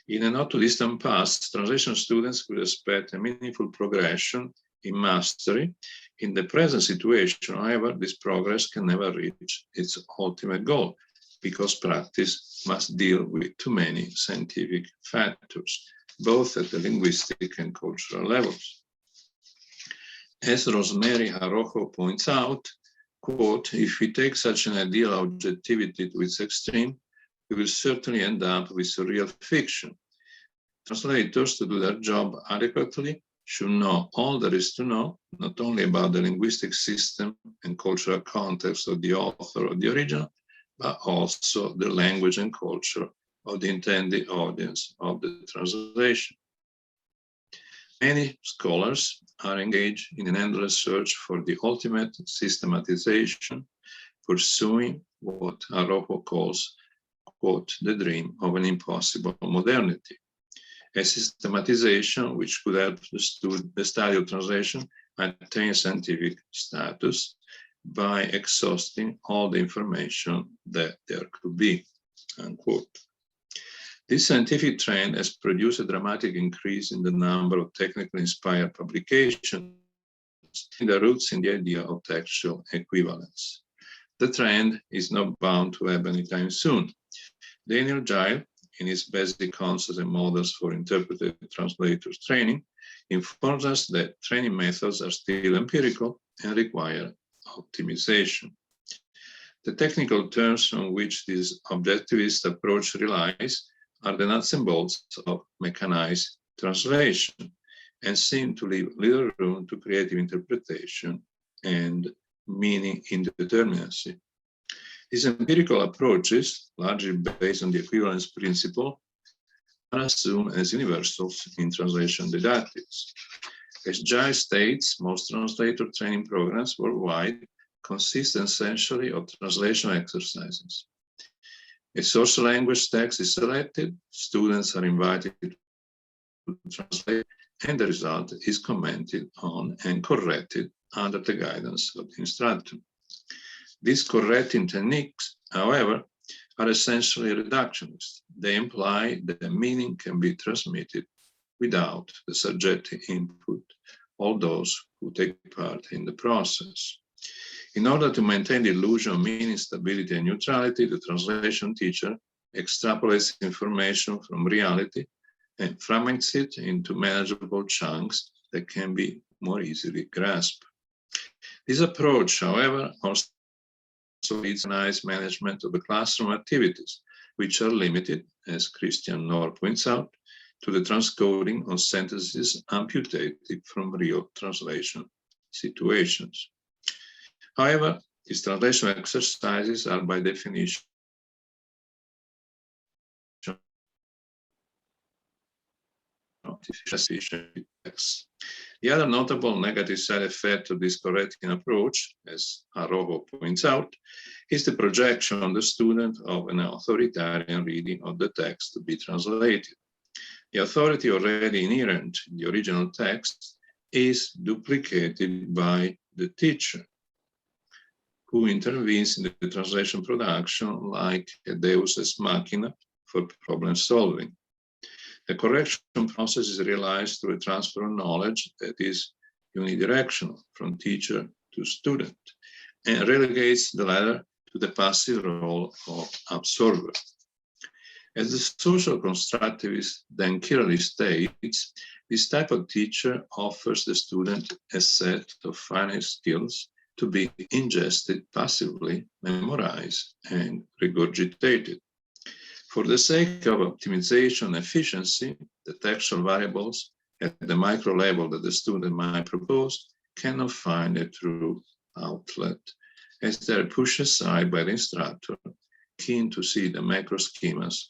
In a not too distant past, translation students could expect a meaningful progression in mastery. In the present situation, however, this progress can never reach its ultimate goal, because practice must deal with too many scientific factors, both at the linguistic and cultural levels. As Rosemary Jarojo points out, quote, if we take such an ideal objectivity to its extreme, we will certainly end up with surreal fiction. Translators, to do their job adequately, should know all there is to know, not only about the linguistic system and cultural context of the author or the original, but also the language and culture of the intended audience of the translation. Many scholars are engaged in an endless search for the ultimate systematization, pursuing what Araujo calls, quote, the dream of an impossible modernity. A systematization which could help the study of translation attain scientific status by exhausting all the information that there could be, unquote. This scientific trend has produced a dramatic increase in the number of technically inspired publications and the roots in the idea of textual equivalence. The trend is not bound to happen anytime soon. Daniel Gile, in his basic concepts and models for interpretive translators training, informs us that training methods are still empirical and require optimization. The technical terms on which this objectivist approach relies are the nuts and bolts of mechanized translation and seem to leave little room to creative interpretation and meaning indeterminacy. These empirical approaches, largely based on the equivalence principle, are assumed as universals in translation didactics. As Giles states, most translator training programs worldwide consist essentially of translation exercises. A source language text is selected, students are invited to translate, and the result is commented on and corrected under the guidance of the instructor. These correcting techniques, however, are essentially reductionist. They imply that the meaning can be transmitted without the subjective input of those who take part in the process. In order to maintain the illusion of meaning stability and neutrality, the translation teacher extrapolates information from reality and fragments it into manageable chunks that can be more easily grasped. This approach, however, also leads to nice management of the classroom activities, which are limited, as Christian Knorr points out, to the transcoding of sentences amputated from real translation situations. However, these translation exercises are by definition text. The other notable negative side effect of this correcting approach, as Araujo points out, is the projection on the student of an authoritarian reading of the text to be translated. The authority already inherent in the original text is duplicated by the teacher, who intervenes in the translation production like a deus ex machina for problem solving. The correction process is realized through a transfer of knowledge that is unidirectional from teacher to student and relegates the latter to the passive role of absorber. As the social constructivist then clearly states, this type of teacher offers the student a set of finite skills to be ingested passively, memorized, and regurgitated. For the sake of optimization and efficiency, the textual variables at the micro level that the student might propose cannot find a true outlet, as they're pushed aside by the instructor, keen to see the macro schemas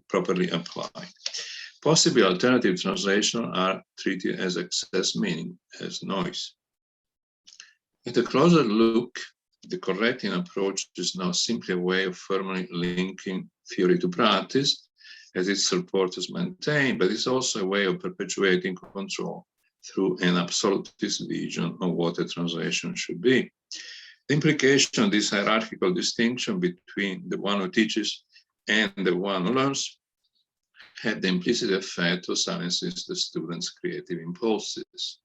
properly applied. Possible alternative translations are treated as excess meaning, as noise. At a closer look, the correcting approach is not simply a way of firmly linking theory to practice, as its supporters maintain, but it's also a way of perpetuating control through an absolutist vision of what a translation should be. The implication of this hierarchical distinction between the one who teaches and the one who learns had the implicit effect of silencing the student's creative impulses.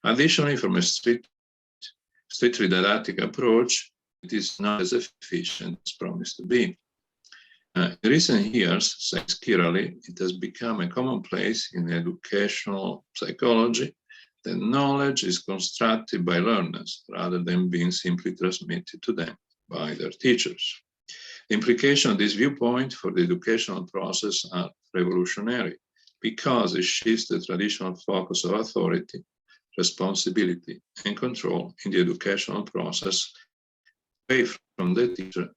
Additionally, from a strictly didactic approach, it is not as efficient as promised to be. In recent years, says Kirali, it has become a commonplace in educational psychology that knowledge is constructed by learners rather than being simply transmitted to them by their teachers. The implications of this viewpoint for the educational process are revolutionary. because it shifts the traditional focus of authority, responsibility, and control in the educational process away from the teacher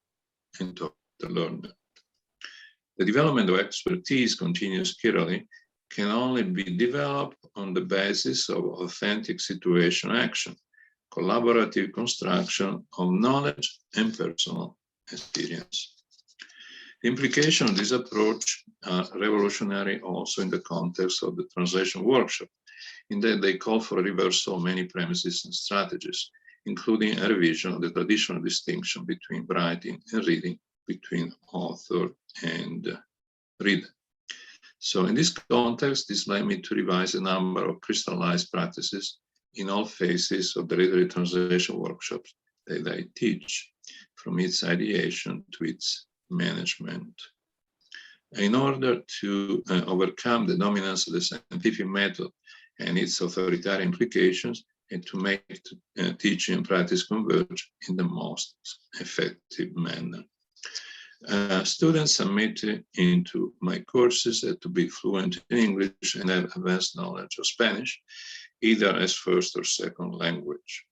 and toward the learner. The development of expertise continues chirally can only be developed on the basis of authentic situation action, collaborative construction of knowledge and personal experience. The implications of this approach are revolutionary also in the context of the translation workshop, in that they call for a reversal of many premises and strategies, including a revision of the traditional distinction between writing and reading, between author and reader. So in this context, this led me to revise a number of crystallized practices in all phases of the literary translation workshops that I teach, from its ideation to its management. In order to overcome the dominance of the scientific method and its authoritarian implications, and to make teaching and practice converge in the most effective manner. Students admitted into my courses had to be fluent in English and have advanced knowledge of Spanish, either as first or second language.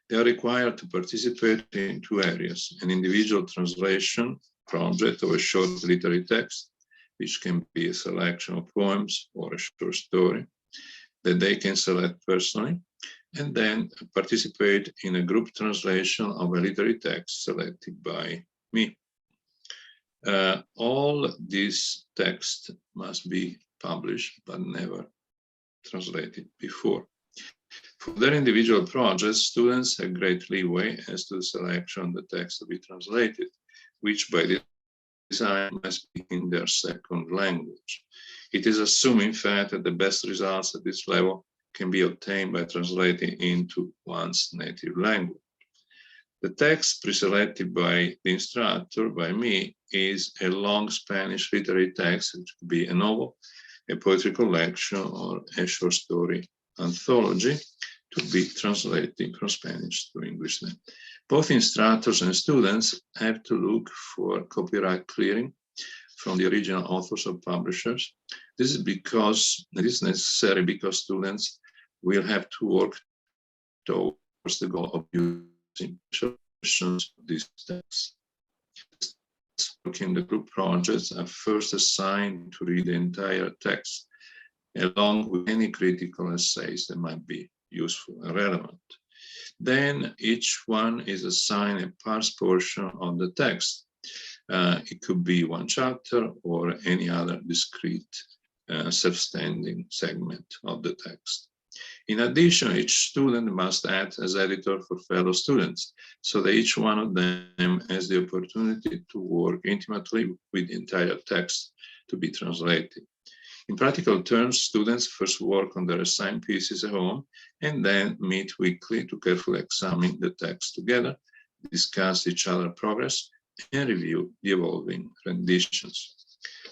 They are required to participate in two areas: an individual translation project of a short literary text, which can be a selection of poems or a short story that they can select personally, and then participate in a group translation of a literary text selected by me. All these texts must be published, but never translated before. For their individual projects, students have great leeway as to the selection of the text to be translated, which by design must be in their second language. It is assumed, in fact, that the best results at this level can be obtained by translating into one's native language. The text pre-selected by the instructor, by me, is a long Spanish literary text. It could be a novel, a poetry collection, or a short story anthology to be translated from Spanish to English. Both instructors and students have to look for copyright clearing from the original authors or publishers. This is necessary because students will have to work towards the goal of using versions of these texts. Working the group projects are first assigned to read the entire text, along with any critical essays that might be useful and relevant. Then each one is assigned a sparse portion of the text. It could be one chapter or any other discrete self-standing segment of the text. In addition, each student must act as editor for fellow students, so that each one of them has the opportunity to work intimately with the entire text to be translated. In practical terms, students first work on their assigned pieces at home and then meet weekly to carefully examine the text together, discuss each other's progress, and review the evolving renditions.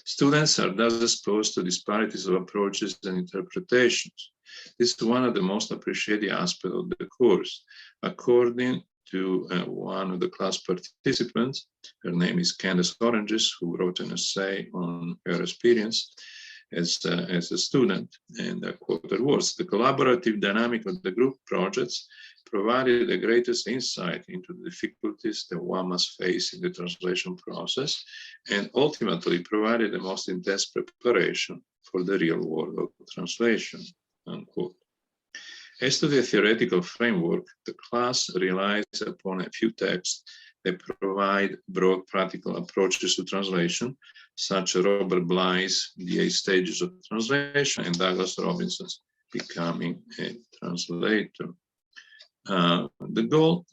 Students are thus exposed to disparities of approaches and interpretations. This is one of the most appreciated aspects of the course. According to one of the class participants, her name is Candace Oranges, who wrote an essay on her experience as a student, and I quote her words: "The collaborative dynamic of the group projects provided the greatest insight into the difficulties that one must face in the translation process, and ultimately provided the most intense preparation for the real world of translation." Unquote. As to the theoretical framework, the class relies upon a few texts that provide broad practical approaches to translation, such as Robert Bly's The 8 Stages of Translation and Douglas Robinson's Becoming a Translator. The goal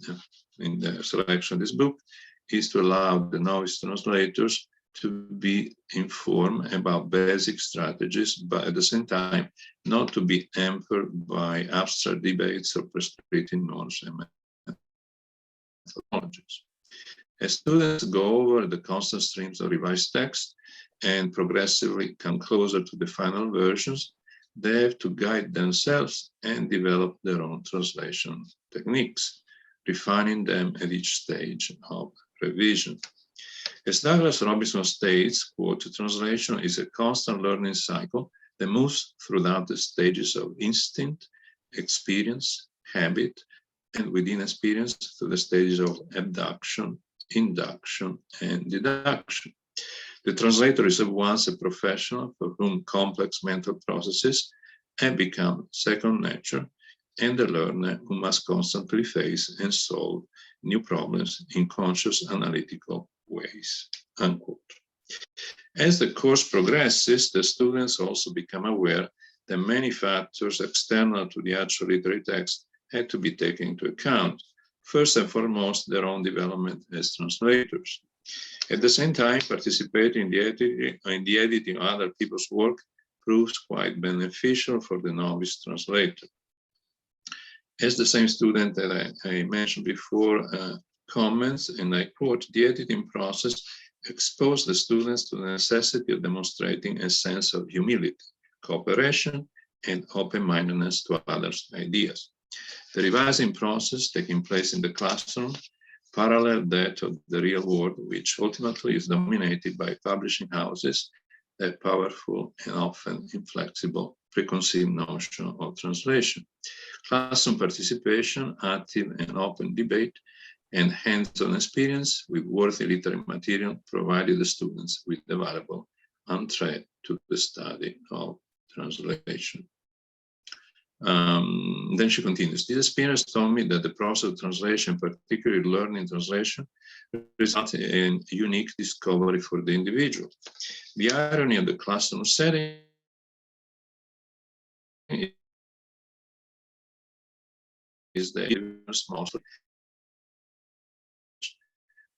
in the selection of this book is to allow the novice translators to be informed about basic strategies, but at the same time, not to be hampered by abstract debates or prescriptive norms and methodologies. As students go over the constant streams of revised text and progressively come closer to the final versions, they have to guide themselves and develop their own translation techniques, refining them at each stage of revision. As Douglas Robinson states, quote, translation is a constant learning cycle that moves throughout the stages of instinct, experience, habit, and within experience to the stages of abduction, induction, and deduction. The translator is at once a professional for whom complex mental processes have become second nature, and a learner who must constantly face and solve new problems in conscious analytical ways, unquote. As the course progresses, the students also become aware that many factors external to the actual literary text had to be taken into account. First and foremost, their own development as translators. At the same time, participating in the editing of other people's work proves quite beneficial for the novice translator. As the same student that I mentioned before comments, and I quote, the editing process exposed the students to the necessity of demonstrating a sense of humility, cooperation, and open-mindedness to others' ideas. The revising process taking place in the classroom paralleled that of the real world, which ultimately is dominated by publishing houses that powerful and often inflexible preconceived notion of translation. Classroom participation, active and open debate, and hands-on experience with worthy literary material provided the students with a valuable entree to the study of translation. Then she continues, this experience taught me that the process of translation, particularly learning translation, results in unique discovery for the individual. The irony of the classroom setting is that even small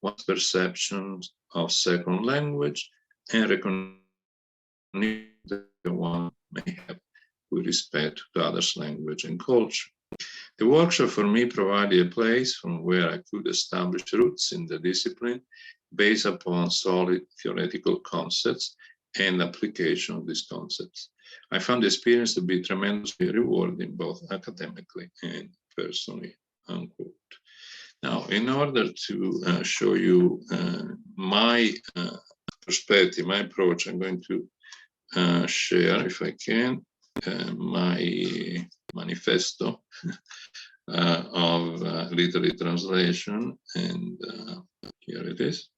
one's perceptions of second language and recognition that one may have with respect to others' language and culture. The workshop for me provided a place from where I could establish roots in the discipline based upon solid theoretical concepts and application of these concepts. I found the experience to be tremendously rewarding, both academically and personally, unquote. Now, in order to show you my perspective, my approach, I'm going to share, if I can, my manifesto of literary translation, and here it is.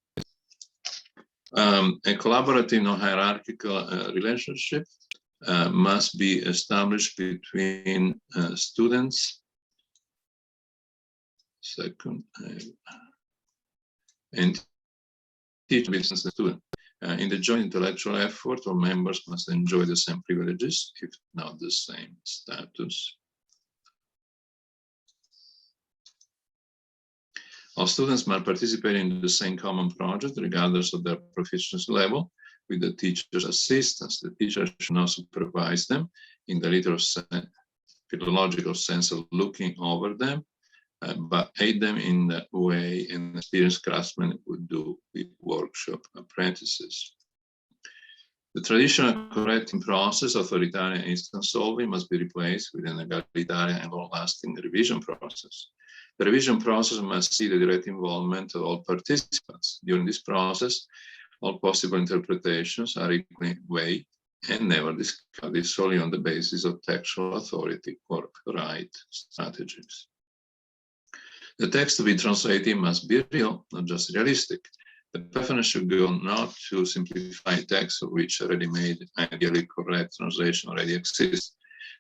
A collaborative, non-hierarchical relationship must be established between students, and teachers and students. In the joint intellectual effort, all members must enjoy the same privileges, if not the same status. All students must participate in the same common project, regardless of their proficiency level, with the teacher's assistance. The teacher should not supervise them in the literal philological sense of looking over them, but aid them in the way an experienced craftsman would do with workshop apprentices. The traditional correcting process, authoritarian instant solving, must be replaced with an egalitarian and long-lasting revision process. The revision process must see the direct involvement of all participants. During this process, all possible interpretations are equally weighed and never discarded solely on the basis of textual authority or right strategies. The text to be translated must be real, not just realistic. The preference should go not to simplify text of which a ready-made, ideally correct translation already exists.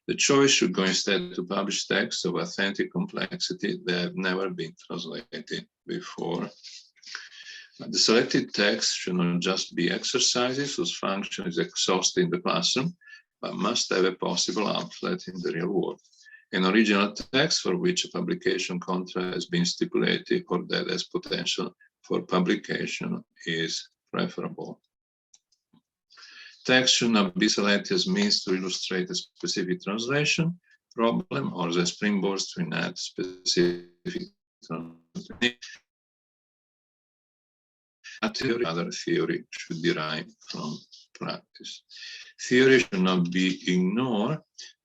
The choice should go instead to publish texts of authentic complexity that have never been translated before. The selected text should not just be exercises whose function is exhausted in the classroom, but must have a possible outlet in the real world. An original text for which a publication contract has been stipulated or that has potential for publication is preferable. Text should not be selected as means to illustrate a specific translation problem or as springboards to enact specific translation. Other theory should derive from practice. Theory should not be ignored,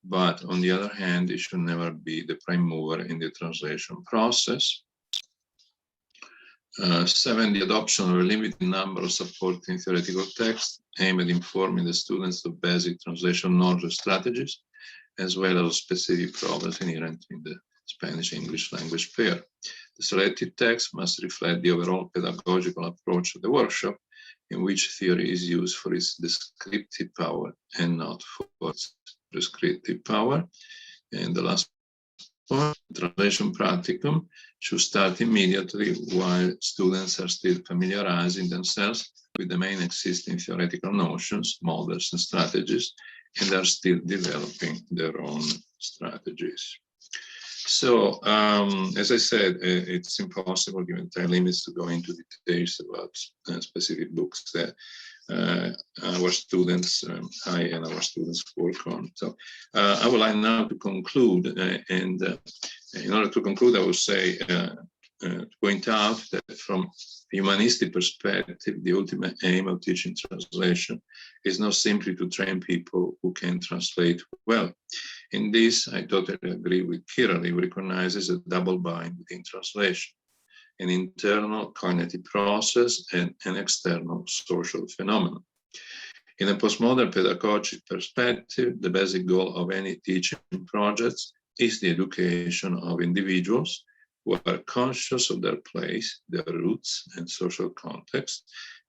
but on the other hand, it should never be the prime mover in the translation process. 7, the adoption of a limited number of supporting theoretical texts aimed at informing the students of basic translation knowledge strategies, as well as specific problems inherent in the Spanish-English language pair. The selected text must reflect the overall pedagogical approach of the workshop, in which theory is used for its descriptive power and not for its prescriptive power. And the last point, translation practicum should start immediately while students are still familiarizing themselves with the main existing theoretical notions, models, and strategies, and are still developing their own strategies. So, as I said, it's impossible, given time limits, to go into details about specific books that our students, I and our students work on. So I would like now to conclude, and in order to conclude, I would say, to point out that from a humanistic perspective, the ultimate aim of teaching translation is not simply to train people who can translate well. In this, I totally agree with Kira. He recognizes a double bind within translation, an internal cognitive process and an external social phenomenon. In a postmodern pedagogic perspective, the basic goal of any teaching projects is the education of individuals who are conscious of their place, their roots, and social context,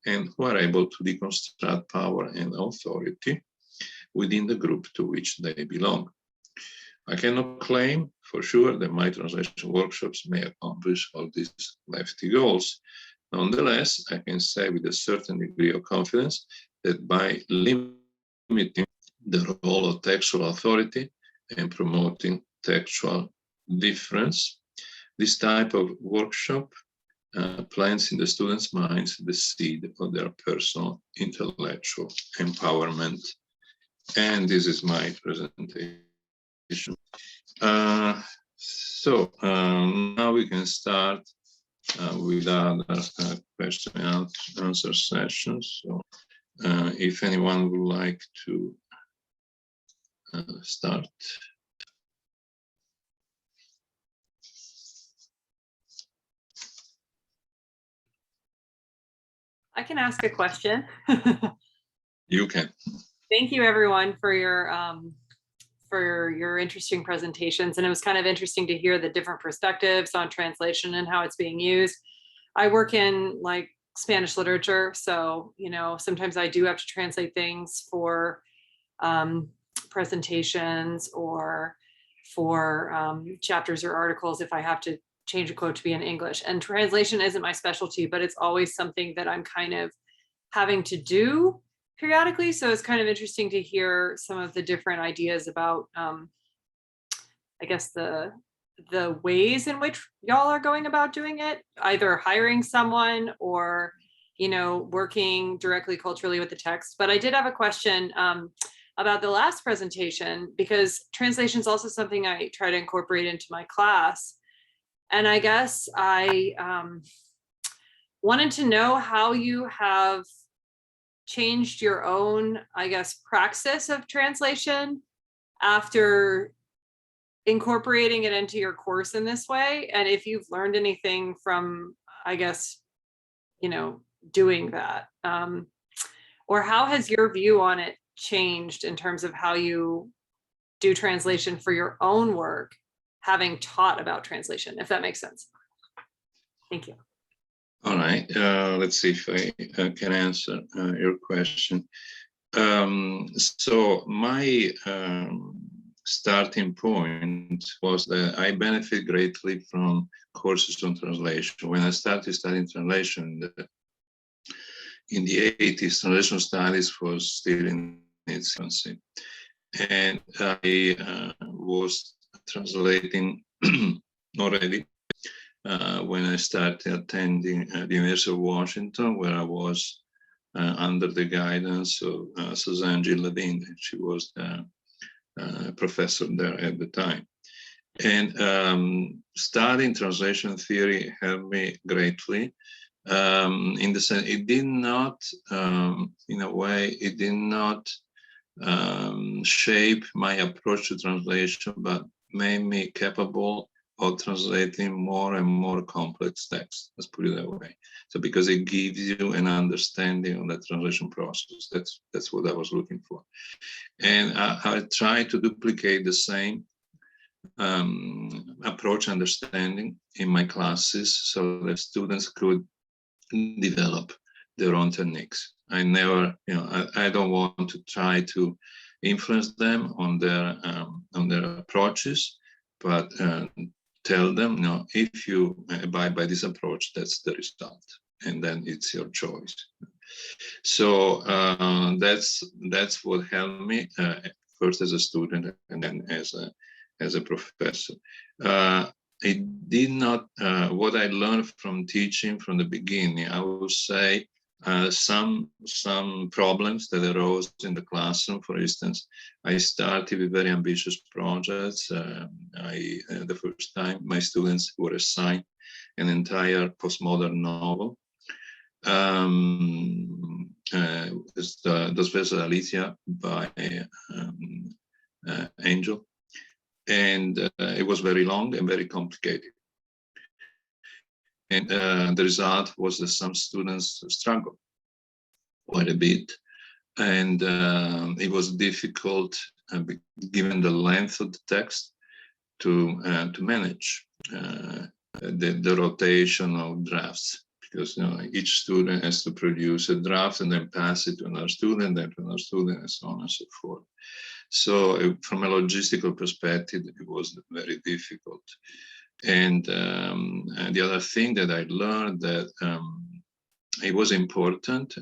and who are able to deconstruct power and authority within the group to which they belong. I cannot claim for sure that my translation workshops may accomplish all these lofty goals. Nonetheless, I can say with a certain degree of confidence that by limiting the role of textual authority and promoting textual difference, this type of workshop plants in the students' minds the seed of their personal intellectual empowerment. And this is my presentation. Now we can start with other question and answer sessions. So if anyone would like to start.
I can ask a question.
You can.
Thank you, everyone, for your interesting presentations. And it was kind of interesting to hear the different perspectives on translation and how it's being used. I work in like Spanish literature, so sometimes I do have to translate things for presentations or for chapters or articles if I have to change a quote to be in English. And translation isn't my specialty, but it's always something that I'm kind of having to do periodically. So it's kind of interesting to hear some of the different ideas about, I guess, the ways in which y'all are going about doing it, either hiring someone or, working directly culturally with the text. But I did have a question about the last presentation, because translation is also something I try to incorporate into my class. And I guess I wanted to know how you have changed your own, I guess, praxis of translation after incorporating it into your course in this way. And if you've learned anything from, I guess, doing that, or how has your view on it changed in terms of how you do translation for your own work, having taught about translation, if that makes sense. Thank you.
All right, let's see if I can answer your question. So my starting point was that I benefit greatly from courses on translation. When I started studying translation in the 80s, translation studies was still in its infancy. And I was translating already when I started attending the University of Washington, where I was under the guidance of Suzanne Gilladin. She was the professor there at the time. And studying translation theory helped me greatly. In the sense, it did not, in a way, it did not shape my approach to translation, but made me capable of translating more and more complex text. Let's put it that way. So because it gives you an understanding of the translation process. That's what I was looking for. And I try to duplicate the same approach understanding in my classes so that students could develop their own techniques. I never, I don't want to try to influence them on their approaches, but tell them, if you abide by this approach, that's the result, and then it's your choice. So that's what helped me first as a student and then as a professor. It did not, what I learned from teaching from the beginning, I would say some problems that arose in the classroom. For instance, I started with very ambitious projects. The first time my students were assigned an entire postmodern novel. It's Das Verso Alicia by Angel. And it was very long and very complicated. And the result was that some students struggled quite a bit. And it was difficult, given the length of the text, to manage the rotation of drafts. Because each student has to produce a draft and then pass it to another student, then to another student, and so on and so forth. So from a logistical perspective, it was very difficult. And the other thing that I learned that it was important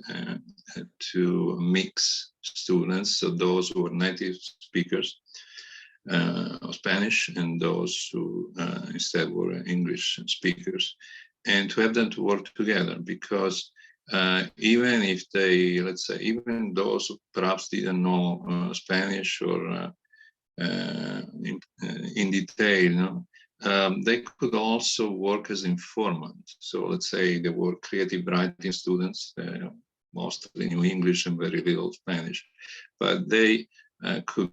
to mix students, so those who were native speakers of Spanish and those who instead were English speakers, and to have them to work together, because even if they, let's say, even those who perhaps didn't know Spanish or in detail, they could also work as informant. So let's say they were creative writing students, mostly knew English and very little Spanish, but they could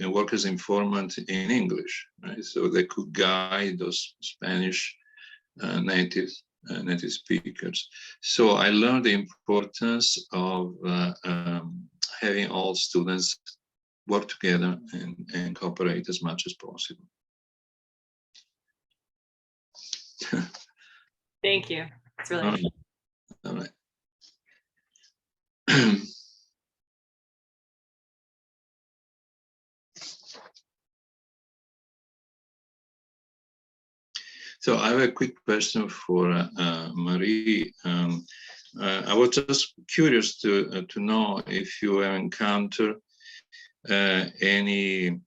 work as informant in English, right? So they could guide those Spanish native speakers. So I learned the importance of having all students work together and cooperate as much as possible.
Thank you. It's really
All right. All right. So I have a quick question for Marie. I was just curious to know if you have encountered any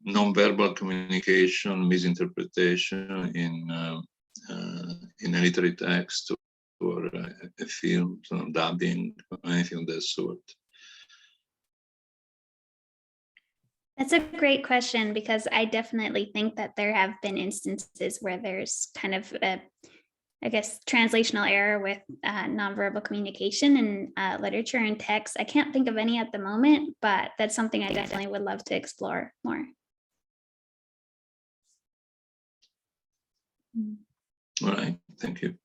nonverbal communication misinterpretation in a literary text or a film, dubbing, or anything of that sort.
That's a great question, because I definitely think that there have been instances where there's kind of a, I guess, translational error with nonverbal communication in literature and text. I can't think of any at the moment, but that's something I definitely would love to explore more.
All right, thank you.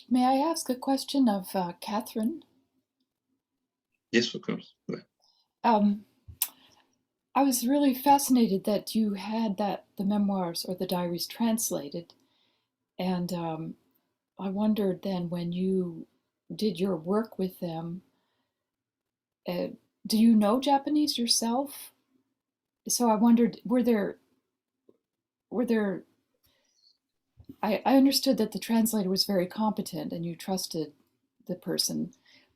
May I ask a question of Catherine?
Yes, of course. Go ahead.
I was really fascinated that you had the memoirs or the diaries translated, and I wondered then, when you did your work with them, do you know Japanese yourself? So I wondered, were there I understood that the translator was very competent and you trusted the person,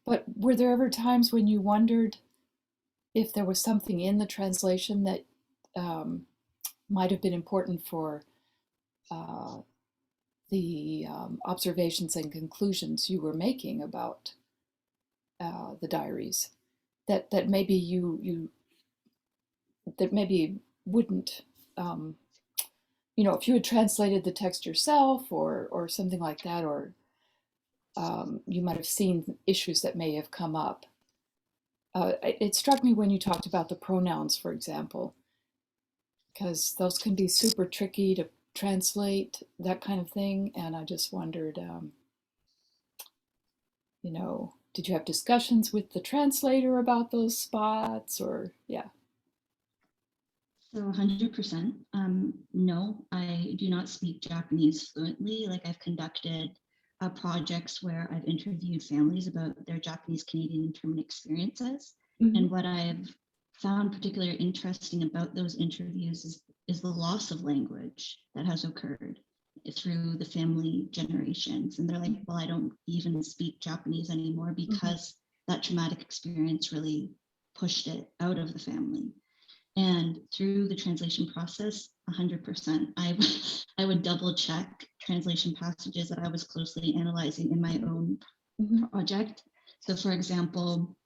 but were there ever times when you wondered if there was something in the translation that might have been important for the observations and conclusions you were making about the diaries, that maybe you that maybe wouldn't, if you had translated the text yourself or something like that, or you might have seen issues that may have come up it struck me when you talked about the pronouns, for example, because those can be super tricky to translate, that kind of thing. And I just wondered, did you have discussions with the translator about those spots, or yeah?
So 100%. No, I do not speak Japanese fluently. Like I've conducted projects where I've interviewed families about their Japanese Canadian internment experiences.
Mm-hmm.
And what I've found particularly interesting about those interviews is the loss of language that has occurred through the family generations. And they're like, well, I don't even speak Japanese anymore because that traumatic experience really pushed it out of the family. And through the translation process, 100%, I would double check translation passages that I was closely analyzing in my own project. So for example,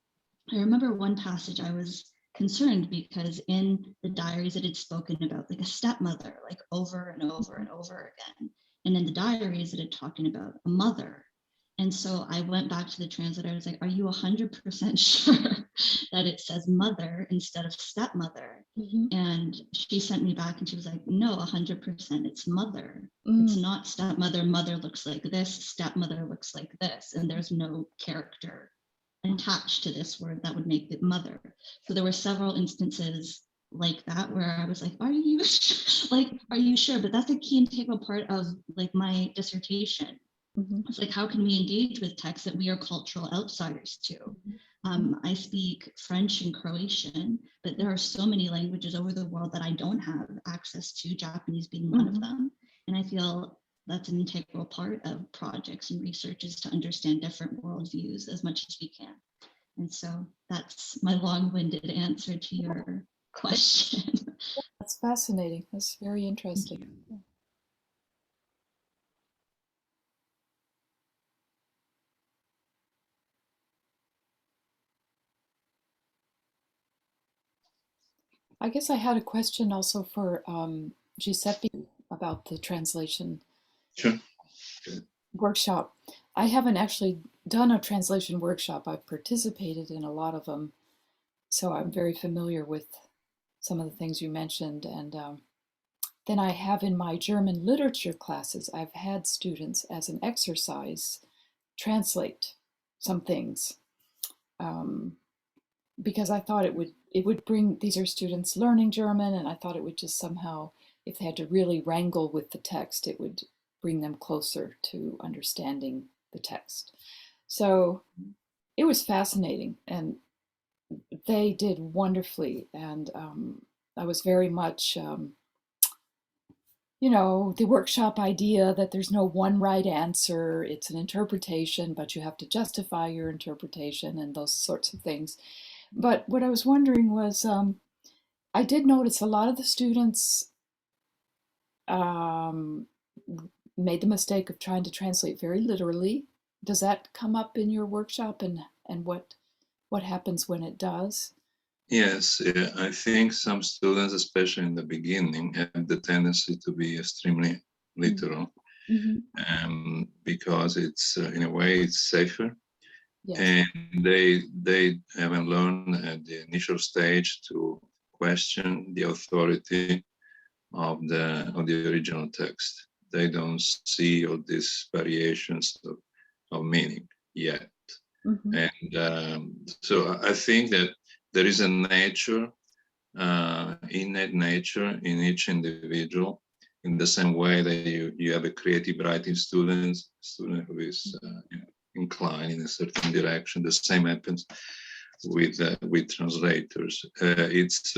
I remember one passage I was concerned because in the diaries it had spoken about like a stepmother, like over and over and over again. And in the diaries it had talking about a mother. And so I went back to the translator. I was like, are you 100% sure that it says mother instead of stepmother? And she sent me back and she was like, no, 100%, it's mother. It's not stepmother. Mother looks like this, stepmother looks like this. And there's no character attached to this word that would make it mother. So there were several instances like that where I was like, are you sure? But that's a key integral part of like my dissertation. It's like, how can we engage with texts that we are cultural outsiders to? I speak French and Croatian, but there are so many languages over the world that I don't have access to, Japanese being one of them. And I feel that's an integral part of projects and research is to understand different worldviews as much as we can. And so that's my long-winded answer to your question.
That's fascinating. That's very interesting. I guess I had a question also for Giuseppe about the translation workshop. I haven't actually done a translation workshop. I've participated in a lot of them, so I'm very familiar with some of the things you mentioned. And then I have in my German literature classes, I've had students as an exercise translate some things. Because I thought it would bring, these are students learning German, and I thought it would just somehow, if they had to really wrangle with the text, it would bring them closer to understanding the text. So it was fascinating, and they did wonderfully. And I was very much, the workshop idea that there's no one right answer, it's an interpretation, but you have to justify your interpretation and those sorts of things. But what I was wondering was, I did notice a lot of the students made the mistake of trying to translate very literally. Does that come up in your workshop, and what happens when it does?
Yes, I think some students, especially in the beginning, have the tendency to be extremely literal, because it's in a way it's safer. Yes. And they haven't learned at the initial stage to question the authority of the original text. They don't see all these variations of meaning yet. And so I think that there is a nature, innate nature in each individual, in the same way that you have a creative writing student who is inclined in a certain direction. The same happens with translators. It's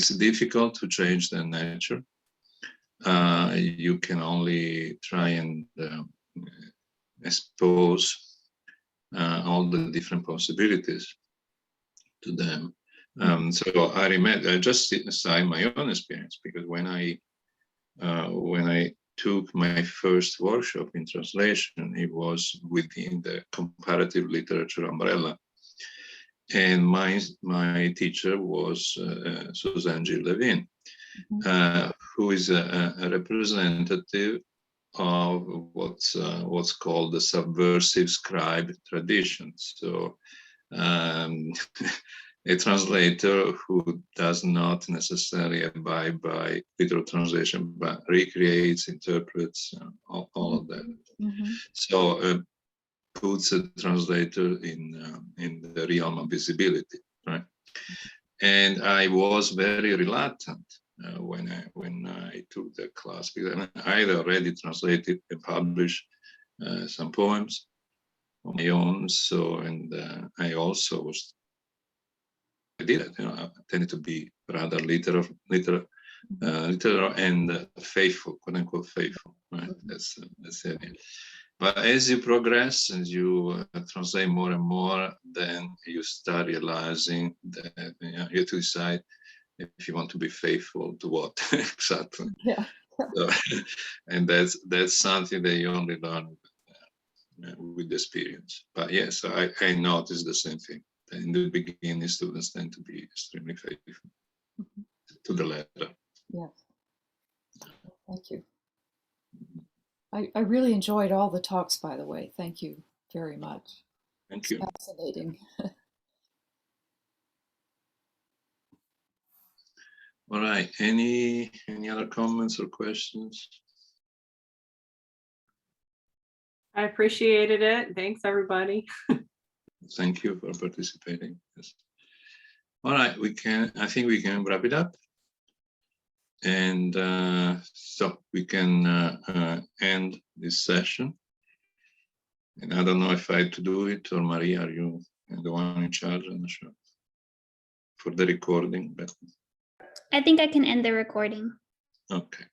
difficult to change their nature. You can only try and expose all the different possibilities to them. So I just cite my own experience, because when I took my first workshop in translation, it was within the comparative literature umbrella, and my teacher was Suzanne G. Levin, who is a representative of what's called the subversive scribe tradition. So a translator who does not necessarily abide by literal translation, but recreates, interprets, all of that.
Mm-hmm.
So puts a translator in the realm of visibility, right? And I was very reluctant when I took the class, because I had already translated and published some poems on my own. So, and I also was, I did it. I tended to be rather literal and faithful, quote unquote faithful. Right? That's it. But as you progress and you translate more and more, then you start realizing that you have to decide if you want to be faithful to what exactly.
Yeah.
So, and that's something that you only learn with experience. But yes, I noticed the same thing. In the beginning, students tend to be extremely faithful to the letter.
Yes. Thank you. I really enjoyed all the talks, by the way. Thank you very much.
Thank you.
Fascinating.
All right. Any other comments or questions?
I appreciated it. Thanks, everybody.
Thank you for participating. Yes. All right, I think we can wrap it up. And so we can end this session. And I don't know if I have to do it, or Maria, are you the one in charge? I'm not sure. For the recording, but
I think I can end the recording.
okay.